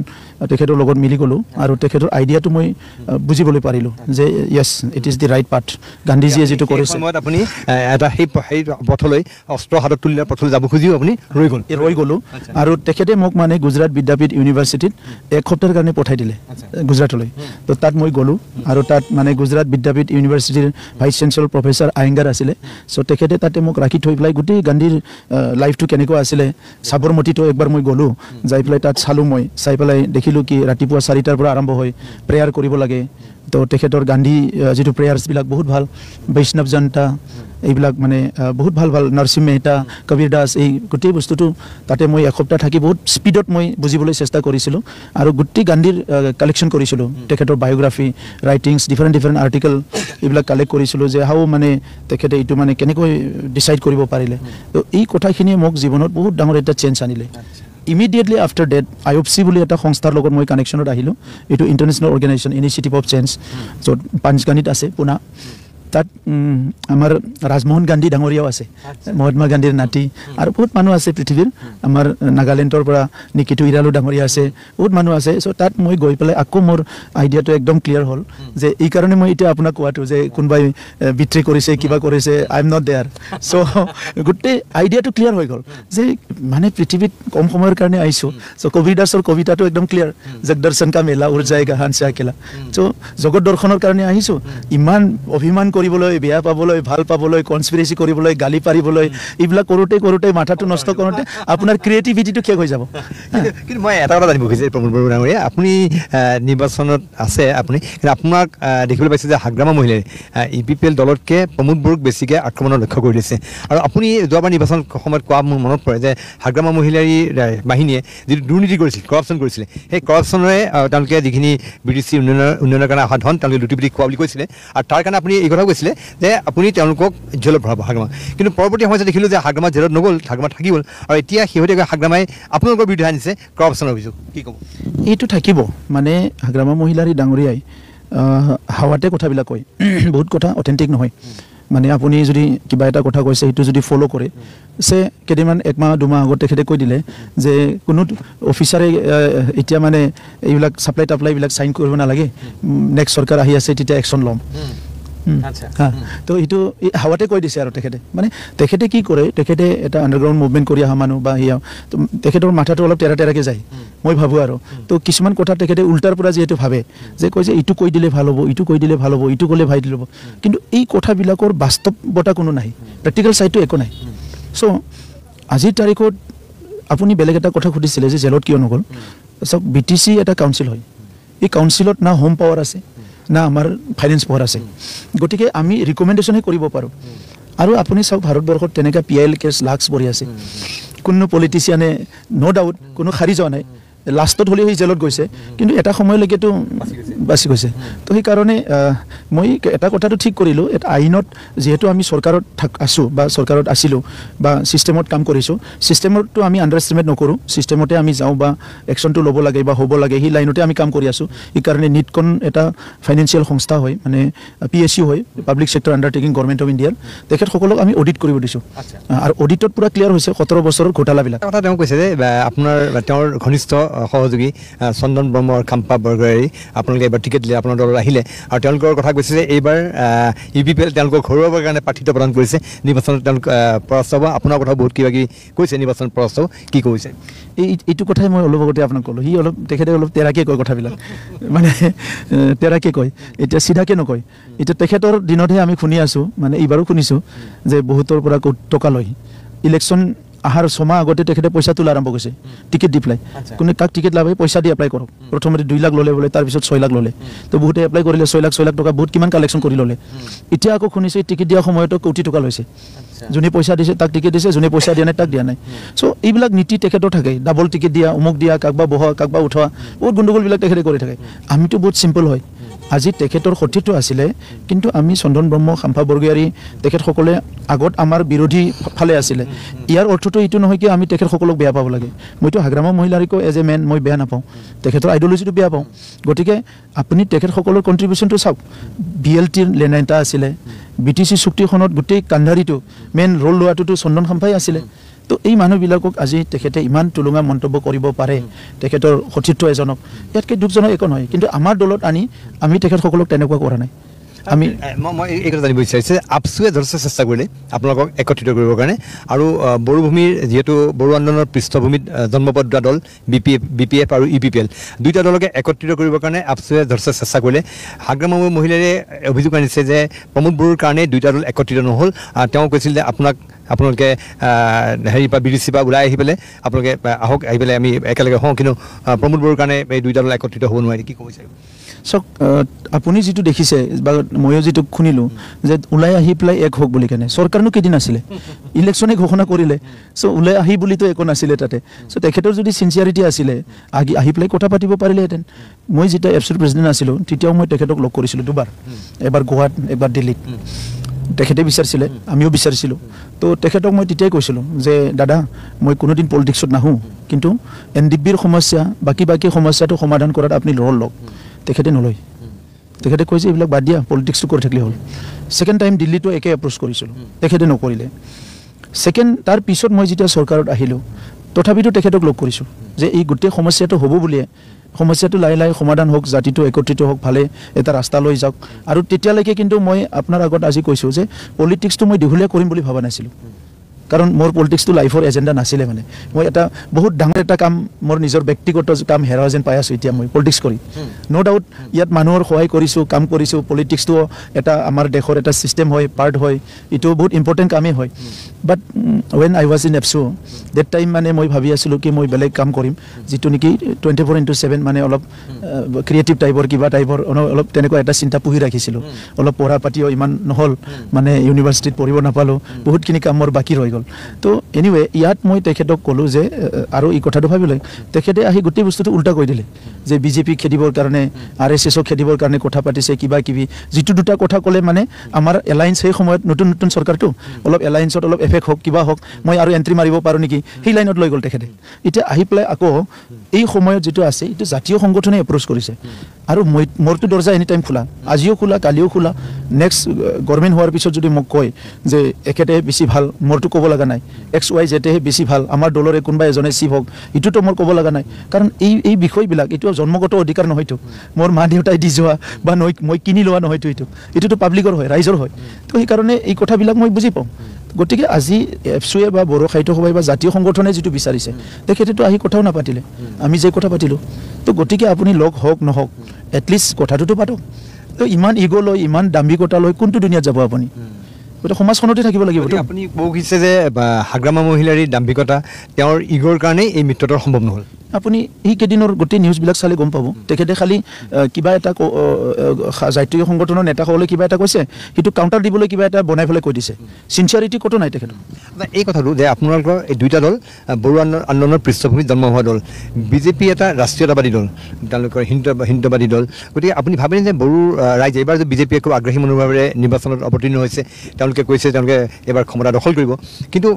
তেখেতৰ লগত মিলি গ'লোঁ আৰু তেখেতৰ আইডিয়াটো মই বুজিবলৈ পাৰিলোঁ যে yes it is the right path গান্ধীজীয়ে যিটো কৰিছে আপুনি এটা সেই পথলৈ অস্ত্ৰ হাতত তুলি পথলৈ যাব খুজিও আপুনি ৰৈ গ'লোঁ আৰু তেখেতে মোক মানে গুজৰাট বিদ্যাপীঠ ইউনিভাৰ্চিটিত এসপ্তাহৰ কাৰণে পঠাই দিলে গুজৰাটলৈ তো তাত মই গ'লোঁ আৰু তাত মানে গুজৰাট বিদ্যাপীঠ ইউনিভাৰ্চিটিৰ ভাইচ চেঞ্চেলৰ প্ৰফেচাৰ আয়েংগাৰ আছিলে চ' তেখেতে তাতে মোক ৰাখি থৈ পেলাই গোটেই গান্ধীৰ লাইফটো কেনেকুৱা আছিলে সাবৰমতীটো একবাৰ মই গ'লোঁ যাই পেলাই তাত চালোঁ মই চাই পেলাই দেখিলোঁ কি ৰাতিপুৱা 4টাৰ পৰা আৰম্ভ হয় প্ৰেয়াৰ কৰিব লাগে তো তেখেতৰ গান্ধী যিটো প্ৰেয়াৰ্ছবিলাক বহুত ভাল বৈষ্ণৱ জনতা এইবিলাক মানে বহুত ভাল নৰসিংহ মেহতা কবীৰ দাস এই গোটেই বস্তুটো তাতে মই এসপ্তাহ থাকি বহুত স্পীডত মই বুজিবলৈ চেষ্টা কৰিছিলোঁ আৰু গোটেই গান্ধীৰ কালেকশ্যন কৰিছিলোঁ তেখেতৰ বায়োগ্ৰাফি ৰাইটিংছ ডিফাৰেণ্ট আৰ্টিকেল এইবিলাক কালেক্ট কৰিছিলোঁ যে হাও মানে তেখেতে এইটো মানে কেনেকৈ ডিচাইড কৰিব পাৰিলে তো এই কথাখিনিয়ে মোক জীৱনত বহুত ডাঙৰ এটা চেঞ্জ আনিলে ইমিডিয়েটলি আফটাৰ ডেট IOPC বুলি এটা সংস্থাৰ লগত মই কানেকশ্যনত আহিলোঁ এইটো international organisation initiative of change য'ত পাঞ্চগানিত আছে পুনা তাত আমাৰ ৰাজমোহন গান্ধী ডাঙৰীয়াও আছে মহাত্মা গান্ধীৰ নাতি আৰু বহুত মানুহ আছে পৃথিৱীৰ আমাৰ নাগালেণ্ডৰ পৰা নিকিতু ইৰালু ডাঙৰীয়া আছে বহুত মানুহ আছে চ' তাত মই গৈ পেলাই আকৌ মোৰ আইডিয়াটো একদম ক্লিয়াৰ হ'ল যে এই কাৰণে মই এতিয়া আপোনাক কোৱাটো যে কোনোবাই বিট্ৰে কৰিছে কিবা কৰিছে আই এম নট দেয়াৰ চ' গোটেই আইডিয়াটো ক্লিয়াৰ হৈ গ'ল যে মানে পৃথিৱীত কম সময়ৰ কাৰণে আহিছোঁ চ' কবীৰ দাসৰ কবিতাটো একদম ক্লিয়াৰ জগদৰ্শন কা মেলা উৰ যায়গা হানচা কেলা চ' জগত দৰ্শনৰ কাৰণে আহিছোঁ ইমান অভিমান কৰিবলৈ বেয়া পাবলৈ ভাল পাবলৈ কনস্পিৰেচি কৰিবলৈ গালি পাৰিবলৈ এইবিলাক কৰোঁতে মাথাটো নষ্ট কৰোঁতে আপোনাৰ ক্ৰিয়েটিভিটিটো শেষ হৈ যাব কিন্তু মই এটা কথা জানিব খুজিছোঁ প্ৰমোদ বড়ো ডাঙৰীয়া আপুনি নিৰ্বাচনত আছে আপুনি কিন্তু আপোনাক দেখিবলৈ পাইছে যে হাগ্ৰামা মহিলাই EPPL দলতকৈ প্ৰমোদ বড়োক বেছিকৈ আক্ৰমণৰ লক্ষ্য কৰি দিছে আৰু আপুনি যোৱাবাৰ নিৰ্বাচন সময়ত কোৱা মোৰ মনত পৰে যে হাগ্ৰামা মহিলাৰ বাহিনীয়ে যিটো দুৰ্নীতি কৰিছিল কৰাপশ্যন কৰিছিলে সেই কৰাপশ্যনেৰে তেওঁলোকে যিখিনি BDC উন্নয়নৰ কাৰণে অহা ধন তেওঁলোকে লুটি পুটি খোৱা বুলি কৈছিলে আৰু তাৰ কাৰণে আপুনি এই কথা কৈছিলে যে আপুনি তেওঁলোকক জেলত ভৰাব হাগ্ৰামা কিন্তু পৰৱৰ্তী সময়ত দেখিলোঁ যে হাগ্ৰামা জেলত নগ'ল হাগ্ৰামা থাকি গ'ল আৰু এতিয়া শেহতীয়াকৈ হাগ্ৰামাই আপোনালোকৰ বিৰুদ্ধে আনিছে কৰাপশ্যনৰ অভিযোগ কি ক'ব এইটো থাকিব মানে হাগ্ৰামা মহিলাৰ ডাঙৰীয়াই হাৱাতে কথাবিলাক কয় বহুত কথা অথেণ্টিক নহয় মানে আপুনি যদি কিবা এটা কথা কৈছে সেইটো যদি ফ'ল' কৰে সে কেইদিনমান একমাহ দুমাহ আগত তেখেতে কৈ দিলে যে কোনো অফিচাৰে এতিয়া মানে এইবিলাক ছাপ্লাই টাপ্লাইবিলাক চাইন কৰিব নালাগে নেক্সট চৰকাৰ আহি আছে তেতিয়া একশ্যন ল'ম তো এইটো হাৱাতে কৈ দিছে আৰু তেখেতে মানে তেখেতে কি কৰে তেখেতে এটা আণ্ডাৰগ্ৰাউণ্ড মুভমেণ্ট কৰি অহা মানুহ বা সেয়া তো তেখেতৰ মাথাটো অলপ তেৰাকৈ যায় মই ভাবোঁ আৰু তো কিছুমান কথা তেখেতে উল্টাৰ পৰা যিহেতু ভাবে যে কয় যে এইটো কৈ দিলে ভাল হ'ব এইটো কৈ দিলে ভাল হ'ব এইটো ক'লে ভাল হ'ব কিন্তু এই কথাবিলাকৰ বাস্তৱতা কোনো নাই প্ৰেক্টিকেল ছাইডটো একো নাই চ' আজিৰ তাৰিখত আপুনি বেলেগ এটা কথা সুধিছিলে যে জেলত কিয় নগ'ল চাওক BTC এটা কাউন্সিল হয় এই কাউন্সিলত না হোম পাৱাৰ আছে না আমাৰ ফাইনেন্স পাৱাৰ আছে গতিকে আমি ৰিকমেণ্ডেশ্যনহে কৰিব পাৰোঁ আৰু আপুনি চাওক ভাৰতবৰ্ষত তেনেকৈ PIL কেছ লাক্স পৰি আছে কোনো পলিটিচিয়ানে ন' ডাউট কোনো সাৰি যোৱা নাই লাষ্টত হ'লেও সি জেলত গৈছে কিন্তু এটা সময়লৈকেতো বাচি গৈছে তো সেইকাৰণে মই এটা কথাটো ঠিক কৰিলোঁ এটা আইনত যিহেতু আমি চৰকাৰত আছোঁ বা চৰকাৰত আছিলোঁ বা ছিষ্টেমত কাম কৰিছোঁ ছিষ্টেমতো আমি আণ্ডাৰ এষ্টিমেট নকৰোঁ ছিষ্টেমতে আমি যাওঁ বা একশ্যনটো ল'ব লাগে বা হ'ব লাগে সেই লাইনতে আমি কাম কৰি আছোঁ সেইকাৰণে নিটখন এটা ফাইনেন্সিয়েল সংস্থা হয় মানে PSU হয় public sector undertaking government of ইণ্ডিয়াৰ তেখেতসকলক আমি অডিট কৰিব দিছোঁ আৰু অডিটত পূৰা ক্লিয়াৰ হৈছে 17 বছৰৰ ঘোটালাবিলাক কথা তেওঁ কৈছে যে আপোনাৰ তেওঁৰ ঘনিষ্ঠ সহযোগী চন্দন ব্ৰহ্মৰ খাম্পা বৰগয়াৰী আপোনালোকে এইবাৰ টিকেট দিলে আপোনাৰ দলত আহিলে আৰু তেওঁলোকৰ কথা কৈছে যে এইবাৰ EPPL তেওঁলোকৰ ঘৰুৱাবৰ কাৰণে প্ৰাৰ্থিত্ব প্ৰদান কৰিছে নিৰ্বাচনত তেওঁলোক পৰাস্ত হ'ব আপোনাৰ কথা বহুত কিবা কিবি কৈছে নিৰ্বাচনত পৰাস্ত হ'ব কি কৈছে এইটো কথাই মই অলপ আগতে আপোনাক ক'লোঁ সি অলপ তেখেতে অলপ তেৰাকৈ কয় কথাবিলাক মানে তেৰাকৈ কয় এতিয়া চিধাকৈ নকয় এতিয়া তেখেতৰ দিনতহে আমি শুনি আছোঁ মানে এইবাৰো শুনিছোঁ যে বহুতৰ পৰা টকা লয় ইলেকশ্যন আহাৰ 6 মাহ আগতে তেখেতে পইচা তোলা আৰম্ভ কৰিছে টিকেট দি পেলাই কোনে কাক টিকেট লাগে পইচা দি এপ্লাই কৰক প্ৰথমতে 2 লাখ ল'লে বোলে তাৰপিছত 6 লাখ ল'লে তো বহুতে এপ্লাই কৰিলে 6 লাখ টকা বহুত কিমান কালেকশ্যন কৰি ল'লে এতিয়া আকৌ শুনিছে টিকেট দিয়া সময়তো কোটি টকা লৈছে যোনে পইচা দিছে তাক টিকেট দিছে যোনে পইচা দিয়া নাই তাক দিয়া নাই চ' এইবিলাক নীতি তেখেতৰ থাকে ডাবল টিকেট দিয়া অমুক দিয়া কাকবা বহোৱা কাকবা উঠোৱা বহুত গণ্ডগোলবিলাক তেখেতে কৰি থাকে আমিতো বহুত চিম্পল হয় আজি তেখেতৰ সতীৰ্থ আছিলে কিন্তু আমি চন্দন ব্ৰহ্ম খাম্ফা বৰগোহাঁই তেখেতসকলে আগত আমাৰ বিৰোধী ফালে আছিলে ইয়াৰ অৰ্থটো এইটো নহয় কি আমি তেখেতসকলক বেয়া পাব লাগে মইতো হাগ্ৰামা মহিলাৰিকো এজ এ মেন মই বেয়া নাপাওঁ তেখেতৰ আইডিঅলজিটো বেয়া পাওঁ গতিকে আপুনি তেখেতসকলৰ কণ্ট্ৰিবিউশ্যনটো চাওক BLTৰ লেনেণ্টা আছিলে BTC চুক্তিখনত গোটেই কাণ্ডাৰীটো মেইন ৰোল লোৱাটোতো চন্দন খাম্ফাই আছিলে তো এই মানুহবিলাকক আজি তেখেতে ইমান তুলুঙা মন্তব্য কৰিব পাৰে তেখেতৰ সতীৰ্থ এজনক ইয়াতকৈ দুখজনক একো নহয় কিন্তু আমাৰ দলত আমি তেখেতসকলক তেনেকুৱা কৰা নাই আমি মই এই কথা জানিব বিচাৰিছোঁ আপচুৱে যথেষ্ট চেষ্টা কৰিলে আপোনালোকক একত্ৰিত কৰিবৰ কাৰণে আৰু বড়োভূমিৰ যিহেতু বড়ো আন্দোলনৰ পৃষ্ঠভূমিত জন্মপদ দুটা দল BPF আৰু EPPL দুইটা দলকে একত্ৰিত কৰিবৰ কাৰণে আপচুৱে যথেষ্ট চেষ্টা কৰিলে হাগ্ৰামা মহিলাৰে অভিযোগ আনিছে যে প্ৰমোদ বড়োৰ কাৰণে দুইটা দল একত্ৰিত নহ'ল তেওঁ কৈছিল যে আপোনালোকে হেৰি পৰা BDC পৰা ওলাই আহি পেলাই আপোনালোকে আহক আহি পেলাই আমি একেলগে হওঁ কিন্তু প্ৰমোদ বড়োৰ কাৰণে এই দুইটা দল একত্ৰিত হ'ব নোৱাৰি কি ক'ব বিচাৰিব চাওক আপুনি যিটো দেখিছে বা ময়ো যিটো শুনিলোঁ যে ওলাই আহি পেলাই এক হওক বুলি কেনে চৰকাৰনো কেইদিন আছিলে ইলেকশ্যনে ঘোষণা কৰিলে চ' ওলাই আহি বুলিতো একো নাছিলে তাতে চ' তেখেতৰ যদি চিনচিয়াৰিটি আছিলে আহি পেলাই কথা পাতিব পাৰিলেহেঁতেন মই যেতিয়া এপছৰ প্ৰেচিডেণ্ট আছিলোঁ তেতিয়াও মই তেখেতক লগ কৰিছিলোঁ দুবাৰ এবাৰ গুৱাহাট এবাৰ দিল্লীত তেখেতে বিচাৰিছিলে আমিও বিচাৰিছিলোঁ তো তেখেতক মই তেতিয়াই কৈছিলোঁ যে দাদা মই কোনোদিন পলিটিক্সত নাহোঁ কিন্তু NDPৰ সমস্যা বাকী সমস্যাটো সমাধান কৰাত আপুনি ৰল লওক তেখেতে নলয় তেখেতে কৈছে এইবিলাক বাদ দিয়া পলিটিক্সটো কৰি থাকিলে হ'ল ছেকেণ্ড টাইম দিল্লীটো একে এপ্ৰ'চ কৰিছিলোঁ তেখেতে নকৰিলে তাৰ পিছত মই যেতিয়া চৰকাৰত আহিলোঁ তথাপিতো তেখেতক লগ কৰিছোঁ যে এই গোটেই সমস্যাটো হ'ব বুলিয়ে সমস্যাটো লাহে লাহে সমাধান হওক জাতিটো একত্ৰিত হওক ভালে এটা ৰাস্তা লৈ যাওক আৰু তেতিয়ালৈকে কিন্তু মই আপোনাৰ আগত আজি কৈছোঁ যে পলিটিক্সটো মই দীঘলীয়া কৰিম বুলি ভবা নাছিলোঁ কাৰণ মোৰ পলিটিক্সটো লাইফৰ এজেণ্ডা নাছিলে মানে মই এটা বহুত ডাঙৰ এটা কাম মোৰ নিজৰ ব্যক্তিগত কাম হেৰুৱা যেন পাই আছোঁ এতিয়া মই পলিটিক্স কৰি ন' ডাউট ইয়াত মানুহৰ সহায় কৰিছোঁ কাম কৰিছোঁ পলিটিক্সটো এটা আমাৰ দেশৰ এটা ছিষ্টেম হয় পাৰ্ট হয় এইটো বহুত ইম্পৰ্টেণ্ট কামেই হয় but when I was in এপছু ডেট টাইম মানে মই ভাবি আছিলোঁ কি মই বেলেগ কাম কৰিম যিটো নেকি 24/7 মানে অলপ ক্ৰিয়েটিভ টাইপৰ কিবা টাইপৰ অলপ তেনেকুৱা এটা চিন্তা পুহি ৰাখিছিলোঁ অলপ পঢ়া পাতিও ইমান নহ'ল মানে ইউনিভাৰ্চিটিত পঢ়িব নাপালোঁ বহুতখিনি কাম মোৰ বাকী ৰৈ গ'ল তো এনিৱে ইয়াত মই তেখেতক ক'লোঁ যে আৰু এই কথাটো ভাবিলে তেখেতে আহি গোটেই বস্তুটো উল্টা কৰি দিলে যে BJP খেদিবৰ কাৰণে RSSক খেদিবৰ কাৰণে কথা পাতিছে কিবা কিবি যিটো দুটা কথা ক'লে মানে আমাৰ এলায়েন্স সেই সময়ত নতুন চৰকাৰটো অলপ এলায়েন্সত অলপ এফেক্ট হওক কিবা হওক মই আৰু এণ্ট্ৰি মাৰিব পাৰোঁ নেকি সেই লাইনত লৈ গ'ল তেখেতে এতিয়া আহি পেলাই আকৌ এই সময়ত যিটো আছে এইটো জাতীয় সংগঠনে এপ্ৰ'চ কৰিছে আৰু মোৰতো দৰ্জা এনি টাইম খোলা আজিও খোলা কালিও খোলা নেক্সট গভৰ্ণমেণ্ট হোৱাৰ পিছত যদি মোক কয় যে এখেতে বেছি ভাল মোৰতো ক'ব লগা নাই XYZ বেছি ভাল আমাৰ দলৰে কোনোবা এজনে চিফ হওক এইটোতো মোৰ ক'ব লগা নাই কাৰণ এই বিষয়বিলাক এইটো জন্মগত অধিকাৰ নহয়তো মোৰ মা দেউতাই দি যোৱা বা মই কিনি লোৱা নহয়তো এইটোতো পাব্লিকৰ হয় ৰাইজৰ হয় তো সেইকাৰণে এই কথাবিলাক মই বুজি পাওঁ গতিকে আজি এপছুৱে বা বড়ো সাহিত্য সভাই বা জাতীয় সংগঠনে যিটো বিচাৰিছে তেখেতেতো আহি কথাও নাপাতিলে আমি যে কথা পাতিলোঁ তো গতিকে আপুনি লগ হওক নহওক এটলিষ্ট কথাটোতো পাতক তো ইমান ইগ' লৈ ইমান দাম্ভিকতা লৈ কোনটো দুনিয়াত যাব আপুনি গতিকে সমাজখনতে থাকিব লাগিব আপুনি ক'ব খুজিছে যে হাগ্ৰামা মহিলাৰ দাম্ভিকতা তেওঁৰ ইগ'ৰ কাৰণেই এই মিত্ৰতাৰ সম্ভৱ নহ'ল আপুনি এই কেইদিনৰ গোটেই নিউজবিলাক চালে গম পাব তেখেতে খালি কিবা এটা জাতীয় সংগঠনৰ নেতাসকলে কিবা এটা কৈছে সেইটো কাউণ্টাৰ দিবলৈ কিবা এটা বনাই পেলাই কৈ দিছে চিনচিয়াৰিটি ক'তো নাই তেখেতৰ এই কথাটো যে আপোনালোকৰ এই দুইটা দল বড়ো আন্দোলনৰ পৃষ্ঠভূমিত জন্ম হোৱা দল BJP এটা ৰাষ্ট্ৰীয়তাবাদী দল তেওঁলোকৰ হিন্দুত্ববাদী দল গতিকে আপুনি ভাবেনে যে বড়ো ৰাইজে এইবাৰ যে BJP খুব আগ্ৰাহী মনোভাৱেৰে নিৰ্বাচনত অৱতীৰ্ণ হৈছে তেওঁলোকে কৈছে তেওঁলোকে এইবাৰ ক্ষমতা দখল কৰিব কিন্তু